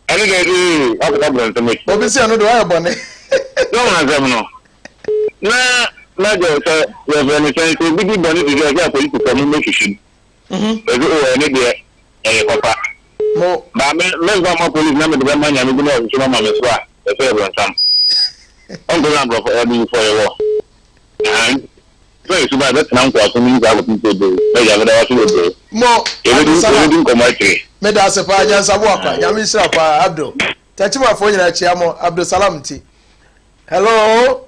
ani ga di o ka bron so me obi si anu do ayo bone no na zam no na jo so ya beni so bi di boni bi ya ko ko mo me shishin o ni de e papa mo ba me go ma police na me de ma nya me gina o so ma me so a e fe bron sam on go na bro for every for your and so ba bet na nko aso ni ga go tin do e ya me da waso do mo e din ko ma tre me da se pa jan sabo akwa ya me sira pa Abdul tachima fo nyina chia mo Abdul Salam ti hello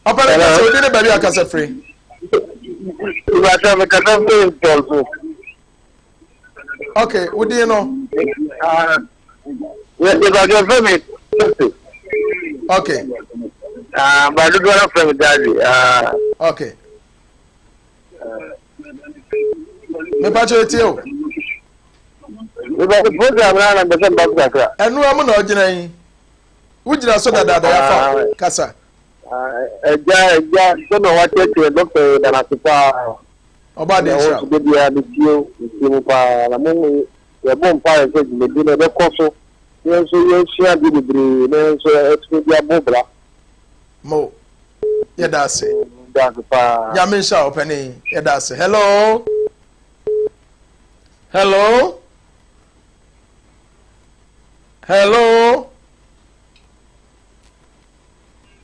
opera so dey ba bi akasa free okay udi no okay but do not from daddy okay me pa cho ti o the program na be sem ba ka enu am na ogina yin ujira so dada ya fa kasa eja so no wa tete doctor dana sipa oba de sha o de dia de tio pa la mo ye bom pa e se de be ko so Yes, yes, yes, Mo. Yeah, that's it. that's a Yamisha opening. Yeah, that's it. Hello. Hello. Hello.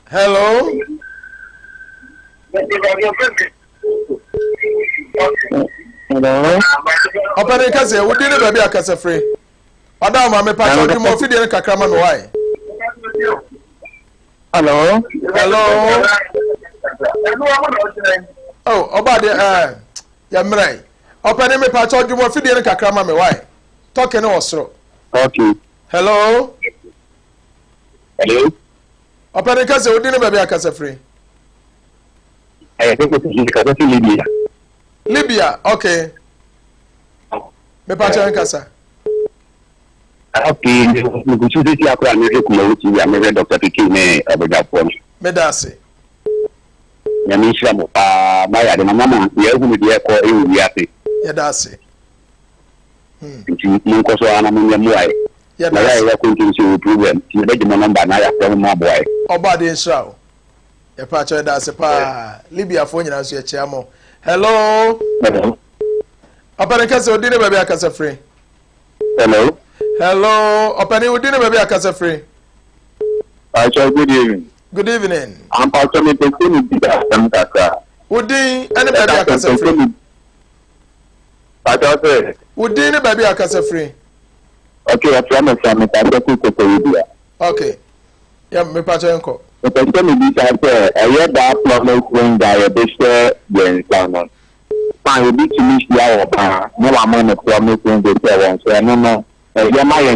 Hello. Hello. Opening kase. We didn't baby a kase free. Madam, I'm a patch of more video in Kakrama. Why? Hello. Hello. Oh, about the Yamray. Opening me patch of more video in Kakrama. Why? Talking also. Okay. Hello. Hello. Opening kase. We didn't baby a kase free. I think it's Libya. Libya. Okay. Me patch of kasa. Okay, we should see a plan with you. I'm a doctor to kill me about that one. Medasi. Yamisha, my other mamma, the other with the airport in the attic. Yadasi. Munkoso Anamunia Muay. Yadasi. I couldn't see a problem. You make the number now from my boy. Obadi Israel. A patch of that's a pa. Libya phone as your chairman. Hello. Hello. Opening kasa. We didn't baby a kasa free. Hello. Hello, Opani, we didn't maybe a casa free. I shall good evening. Good evening. I'm also making it. Would any baby a casa free? I shall say. Would any baby a casa free? Okay, I promise I'm a Libya. Okay. Yeah, me patchenko. The person is that I hear that problem when I best the town. I will be to miss the hour. No amount of promise when they say so I don't know. Yama say or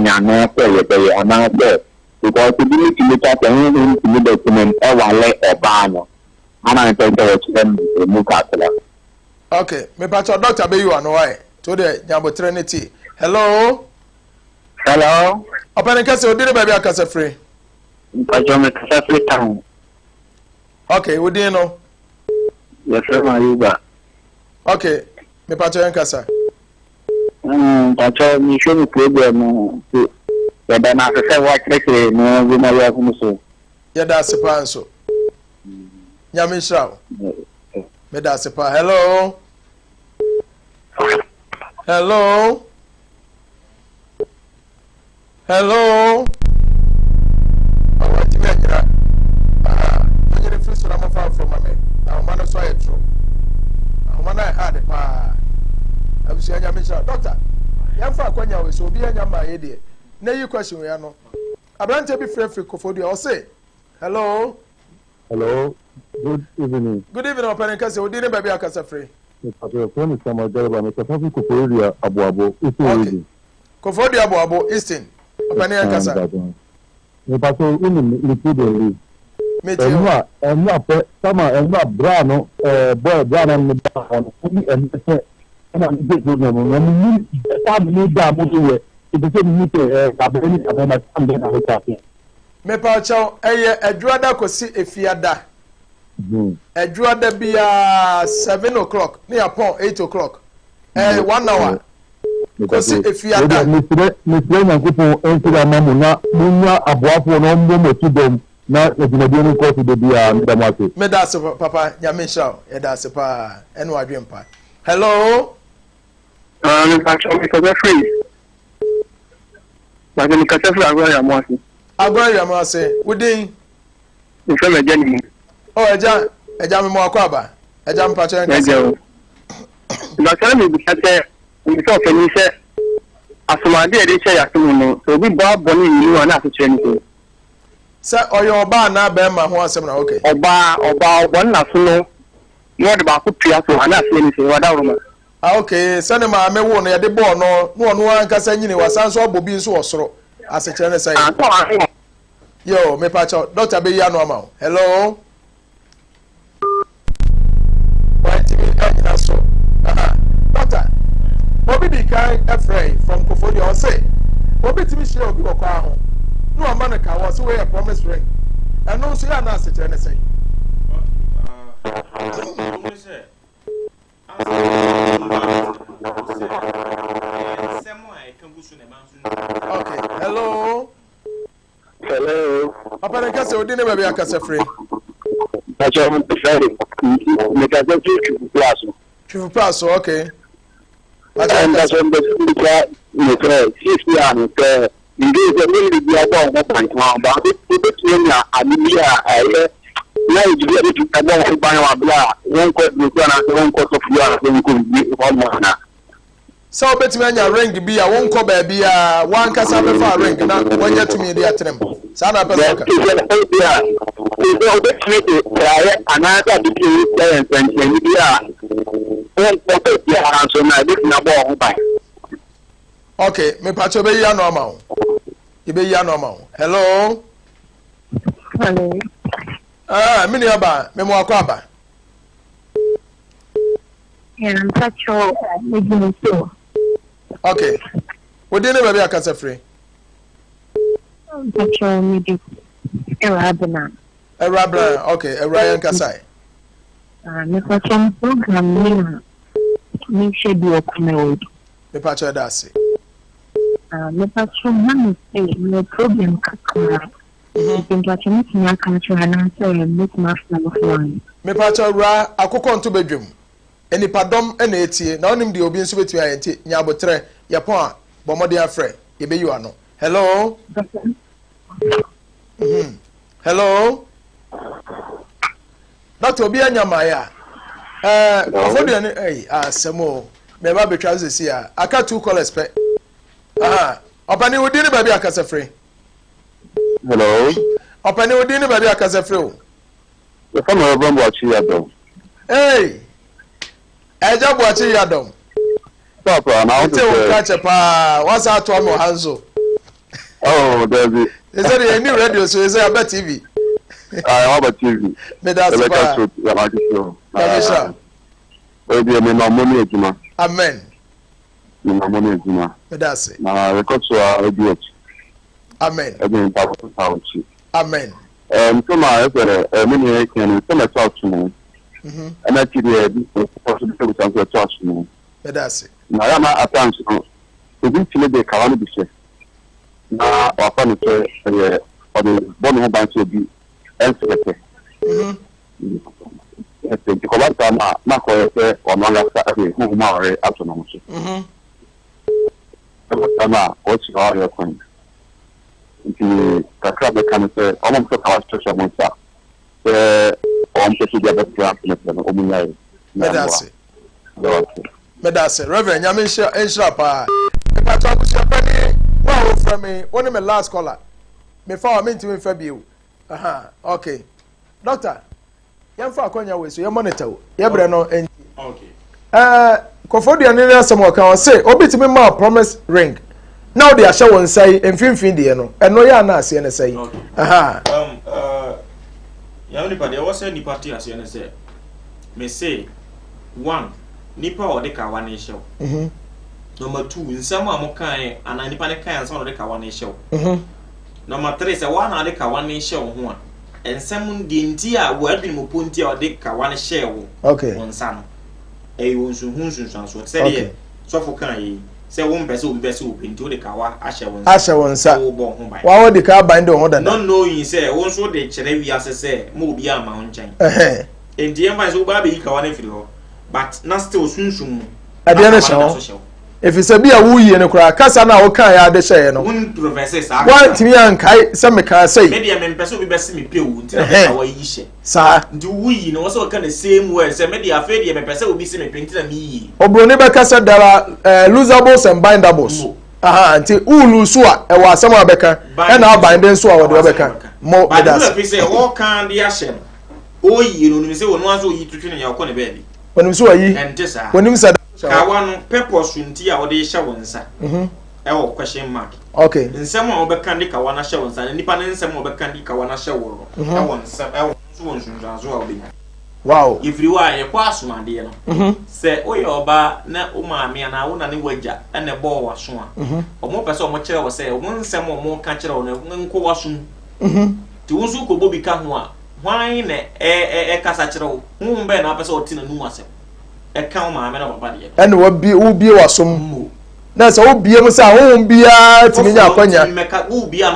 now because the ability to look at anything to the document or let or ban. And I think them move out. Okay, me patcho Dr. Bayu and why? Today, Jambo Trinity. Hello? Hello? Opening casa. We didn't baby a casa free. I don't make a free town. Okay, we didn't know. Yes, sir, my Uber. Okay, me patcho en casa. Patcho, you show me problem. But then I say what they say, no, we know what you say. Yeah, that's a panso. Yamisha. Me that's a pa. Hello? Hello? Hello? Oh, what you mean? I'm going to first one far from me. I'm going to say it true. I'm going to have the pa. I'm saying, Yamisha, doctor. Young for Quenya was so be a young my idiot. No, you question we are no. I don't be free for you. I'll say, hello? Hello. Good evening. Good evening, Opening Casa. We didn't baby a casa free. Your phone is from my job. I'm a Kafafi Kufuria Abu Abu. Kofodia Abu Easton. Opening Casa. Me paso repeatedly. Me too. I'm not Brano, boy, Brano, and I'm big with them. I'm need that movie. It's the same meeting. I'm talking. Me pacho, Edwada Kosi Efiada. Edwada be 7 o'clock, near upon 8 o'clock. 1 hour. Kosi Efiada. Miss Lena Kupo, enter a mamma, Munya, Abuapo, no more to them. Now, if you don't go to the Damati. Me that's Papa Yamisha, that's a pa, and what dream pa. Hello? Because free. But in the Catafra, I'm going to say, Wooding. In front of Jenny. Oh, a jam more quaba. A jam patcher. But tell me, because when you said, as my dear, they say, so we bought Bonnie, you are not to change. Sir, or your bar now, Bema, who was okay. Or bar one national, not about put Piato, and not anything, whatever. Okay, send him a me won ya de ball no one can say you was answer Bobby so osoro as a channel say. Yo, me pacho, Dr. Be ya normal. Hello. Why TV so? Doctor. Bobby be kind afraid from Kofodia or say. Bobby TV share be kwa ho. No America was way a promise ring. And no see an answer channel say. Okay. Hello. Hello. Papa de kase odi ne ba bia kase free. Pacho mo tsari. Me ka je tu plaso. Chifu pass okay. And that's when the me try 6 years ke ndi je mi bi abo mo pan ba it na amia na ijiri tu abo ko ban wa bla won ko du ko na won ko to fu ara won ko bi ko mo na so betimi anya ring bi a won ko ba bi a wan kasa be fa ring na wanya tumi dey atrem sa na pesa ka so betimi to try another big client and bi a won ko to bi ara so na bi na bo ho ban okay me pacho be ya no ma o be ya no ma o hello hello mini aba me mo akwa aba I'm pacho me so okay wodi ne ba bia kasa free pacho me di erabna okay erayan kasai me pacho program ni schedule come me pacho da se me pacho man say no problem kakara think pacho me nya kan try na say me ma fly me pacho ra akoko nto bedwem enipadom na etie na onim de obi nso betu ayente nya abotre yapon a bomode afre ye be you ano hello hello Dr. Obi Anyamaya ofodu ani asemo me ba betwa sesi a aka two callers pe opani wodi ni ba bi akasa free hello opani wodi ni ba bi akasa free o the phone will bomb watch you adom eja buachi yadom stop now te o kache pa wasa ato mo hanzo oh there's is there any radio so is there about TV I have a TV me that's why we be me no money ejuma amen me no money ejuma me that's na record so audio amen again power amen so my me ne can so much talk to me and actually possible to touch me me that's na ya ma attend so we feel the kawani bi se na wa fa no to or the bonu ban so bi ensekete the collector na ko e o no la sa e hu ma ore ato no so na o si ha yo kon nti kakra be kan se o mo so ka wa so mo sa on peut dire avec toi maintenant au moins medase reverend nyamisha enshra pa e pa to abusia pani wa wo from me one me last caller me fa me ntimi fa biu okay doctor yam fa akonya we so ye monitor ye bre no enti okay kofodu ya nile asemo kan say obitimi ma promise ring now they are show won say emfimfin de no eno ya na ase ne say ya nipa de wo say nipa ti ase ne say me say one nipa o de ka wa ne show number 2 nsam a mo kan ana nipa ne kan nsam o de ka wa ne show number 3 say wa na de ka wa ne show ho a ensam de nti a wo adwin mo ponti a o de ka wa ne show okay onsa no wonsu hunsu so say de so fo kan yi say won pese obi pese obi nti o de ka wa ahye wonsa wo bo ho bai wa wo de ka ban de ho da no yin say won so de kire wi ase say mo obi ama ho nchen enti em fa so ba be yi ka wa ne firi ho but na still sunsum ade na show if you say be a wuyi ne kura kasa na wo kan ya de hye no won professor sa one timi an kai se me kan say media me pese obi bese me pewu nti na ka wa yi hye sa nti wuyi no so kan the same way say media fe de me pese obi se me penti na me yi obroni be kasa dara losables and bindables nti ulu so a e wa asem abeka e na binding so a wo de obeka mo that's but say wo kan de ahye o yi no ni say wo no aso yi tutwe ne ya ko ne baby wonim so ayi wonim sa ka wanu purpose nti a wo de hye wonsa e wo question mark okay nsem a wo be kan de ka wana hye wonsa nipa ne nsem a wo be kan de ka wana hye wo e wonsa e wonso wonsunzo a wo be wow if you are ye kwa asomade no se o ye oba na o maame na wo na ne wagya ene bo waso a o mo pese o mo kire wo se o mo nsem o mo ka kire wo nko waso ti wo su ko bobi ka ho a hwan ne kasa kire wo hu be na pese o ti na nu ase e ka o maame na baba de ene wo bi waso na so obie mu sa wo bia timi nya akwanya meka wo bia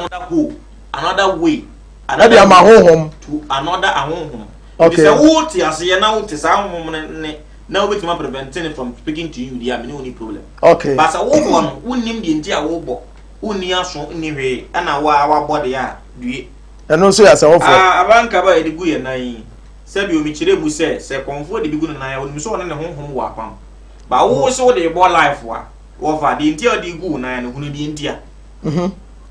another way ade ama honhom to another ahonhom okay so wo ti ase na wo ti sa honhom ne na wo betima preventing from speaking to you there me no problem okay but so wo bo no wonnim de ntia wo bo wonni aso ni hwe ana wa body a due eno so ya sa wo fo abanka ba edigu ye nan sabi omi kire mu se konfo de bigu nan ya wonnim so wona ne honhom wo apam ba wo so de bo life wa wo fa de ntia de gu nan ne hunu de ntia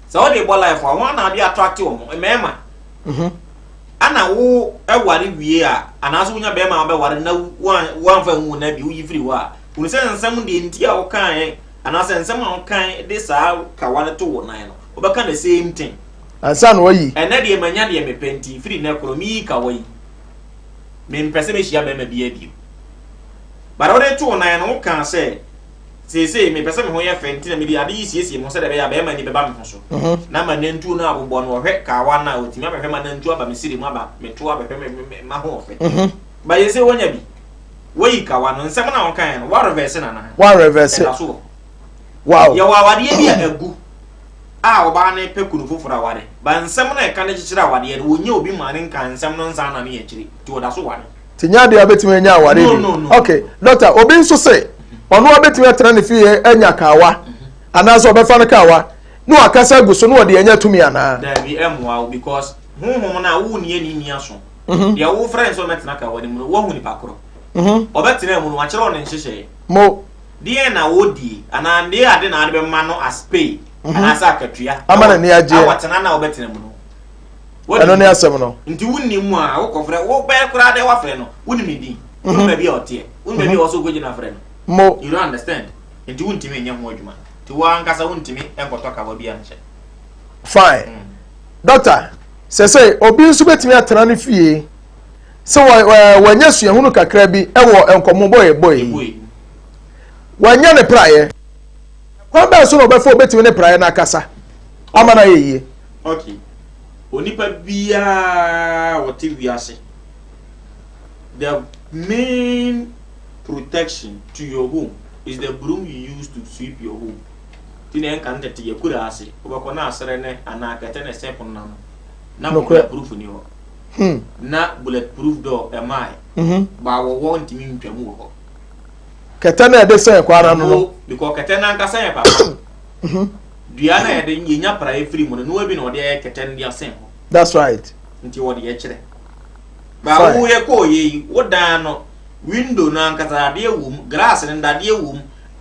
so de bo life wa won na de attract wo mema ana wo eware wie a anaso wonya be ma be ware na wan fa hu na bi wo yifiri wa wo se nsam de ntia wo kan anaso nsam a wo kan de sa ka wane to wo nan no wo be kan the same thing ansa no yi ene de manya de mepenti firi na kromi ka wo yi me mpese me hia be ma bi abi bara wo de to wo nan no kan se me pese me ho ye fenti na me di ade yisiesie mo se de be ya be ma ni be ba me ho so na ma nantu na abobɔ no hwe ka wa na otimi abehwe ma nantu aba me siri mu aba me to abehwe me ma ho ofe ba yese wonya bi woyi ka wa no nsɛm na wonkan no wa reverse na wa reverse wow ya wa wade bi agu a oba na pe kunu foforo wade ba nsɛm na ka na kikira wade no wonya obi ma ne nkan nsɛm no nsa na me yakiri ti oda so wade tinya de abetime nya wade okay doctor obi nso say ono abetime atena ne fie anya kawa anazo obefa ne kawa no akasa guso no de anya tumi ana da bi emwa because honhom na wo nie ni aso ya wo friends o metena kawa ni mu wo hu ni pakoro obetena mu no a kire o ne nhyehyɛ mo die na wo di ana ne ade na ade be ma no as pay ana sa akatua amana ne aje awatena na obetena mu no ano ne asem no nti wunni mu a wo kofre wo be kura de wa fre no wunni mi di wunni be otie wunni be also goji na fre no mo you don't understand nti wuntimi enya ho adwuma ti wa nkasa wuntimi enkoto ka wa bia nche fine doctor say obi nso betimi atena ne fie so wanya suahunu kakra bi ewo enkomo boy wanya ne praye kwa ba so no befo betimi ne praye na akasa amana yeye okay onipa bia wote wiase the main protection to your home is the broom you use to sweep your home. Tine kan tete ye kura ase obako na asere ne ana kete ne sepon na bulletproof ni ho na bulletproof door emai ba wo ntimi ntwamu ho kete na de sen kwara no because kete na nka sen papa dua na ye de nyenya pra e free mu no obi na ode kete ndi asen ho that's right nti wo de ye kire ba wo ye ko ye wo dan no window na nkata ade ewum glass ne ndade ewum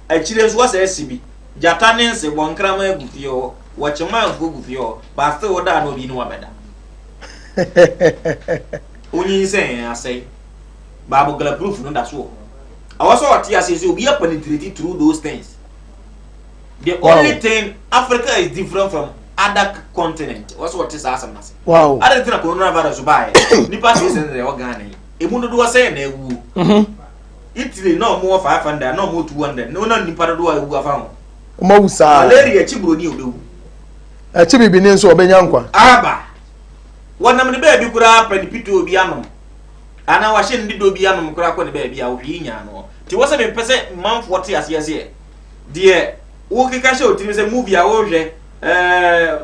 akire so wasa asibi jata ne nse bonkrama egufio wachema ngugufio ba se woda no bi no wabeda onyi nse asai babu gala proof no da so awaso wati asese obi penetrate through those things the only thing Africa is different from other continent was what is awesome nase wow other thing coronavirus buy nipa se se organ emuno do say na ewu Italy no more 500 no more 200 no na nipa do ewu afa ho mo wusa malaria chibro ni odewu chibibi ni nso obenya nkwa aba wonam ne ba bi kura panipito obi anom ana wa hye ndi do obi anom kura ko ne ba bi a ohwi nya no ti wo se me pese manfo te ase de wo keka hye otimi se movie a wo hwe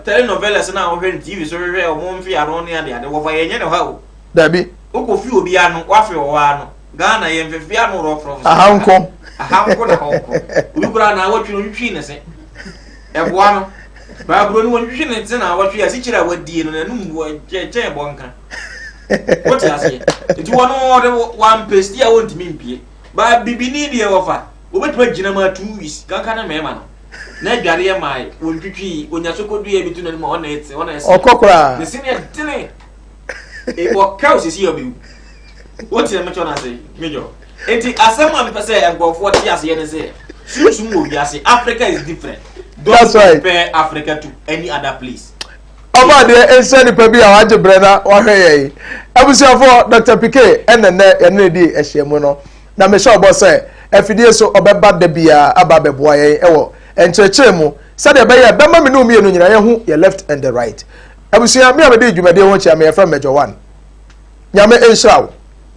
telenovelas na wo hwe TV so hwe o mo mfi aro ne ade wo fa yenye ne ha o dabi okofi obi anu wafe wo anu Ghana ye mfefi anu ro from ahanko na honko ubikura na watwi no twitwi ne se eboa no ba bro ni wotwi ne se na watwi asi kira wadie no nanum che bonka what you say it one paste ya won't me mpie ba bibini de wofa obetuma gina ma 2 weeks kanka na mema no na adware ye mai wontwitwi onyasokodu ye bitu no ma ona etse okokora the senior tene e wo kaus isi obi what you mention as major enti asema me pese engofo ti ase ye ne se susum obi ase Africa is different. That's right. Compare Africa to any other place. Oba de enseni pe bi awaje breda wa hweye abusiafo Dr. PK enene enedi ehyemu no na me sure obo say afidie so obeba da bia aba beboa ye ewo enkyekye mu sade be ye bema me no mi enu nyina ye hu ye left and the right abusia me abede dwumade ho chia me ye fra Major 1 nyame enhyiraw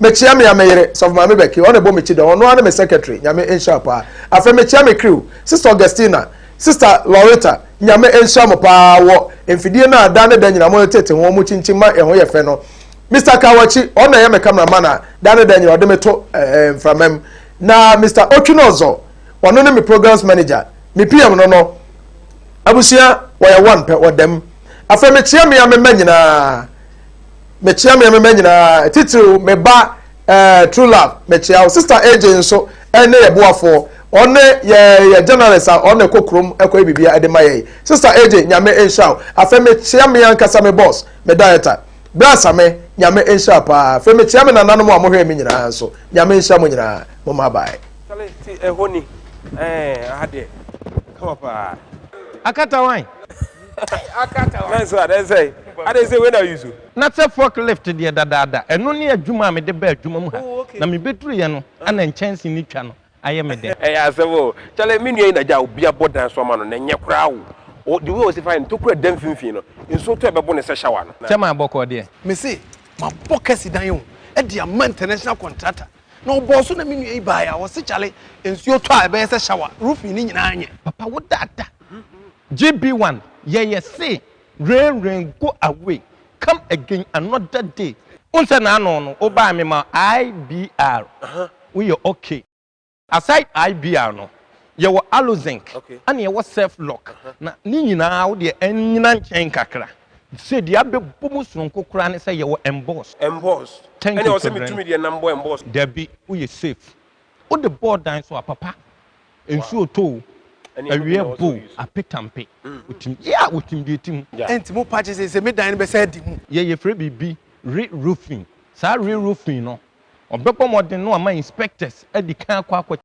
mechia me ameyere so ma me beki on ebo mechi do ono ane me secretary nyame ensha pa afa mechia me crew sister Augustina sister Loretta nyame ensha mo pa wo emfidie na ada ne da nyina mo tete ho mo chinchin ma eho ye fe no Mr. Kawachi ona ye me cameraman na da ne da nyina ode me to framem na Mr. Ochunozo ono ne me programs manager me PM no abusia waya one pe odem afa mechia me amema nyina mechia me nyina title me ba true love mechia sister AJ nso ene ye boafo one ye journalist one kokrom ekwa bibia edemaye sister AJ nyame ensha afa mechia me ankasa me boss me director brasa me nyame ensha pa afa mechia me nananom amohwe me nyina nso nyame ensha mo nyina mo ma bai tale ti ehoni ade come up akata wine akata wine so I say when are you so not a forklift the dada eno ne adwuma me de ba adwuma mu ha na me beturu ye no ana chance ni twa no aye me de asebo tale me nua na ja obi abodan so ma no na nye kra wo the way was fine to kra dem finfin no nso to ebebo ne se shower no chama aboko de me say ma bokasi dan yo e dia man international contractor no boss na me nua ba ya wo se chale nsuo to a be se shower roof ni nyina anye papa wo dada GB1 ye say rain go away come again another day unse na no oba me ma IBR we you okay aside IBR no ye wo Alozinc and ye wo self lock na ni nyina wo de anyina nchen kakra say dia abebom sonko kra ne say ye wo emboss and you say me to me the number emboss there be we safe o the board dan so papa ensu oto awie bo apetampe utim ya utim de tim enti mo patch say me dan be say di mu ye free bibi re-roofing sa re-roofing no obepom modern no ama inspectors edi kan akwa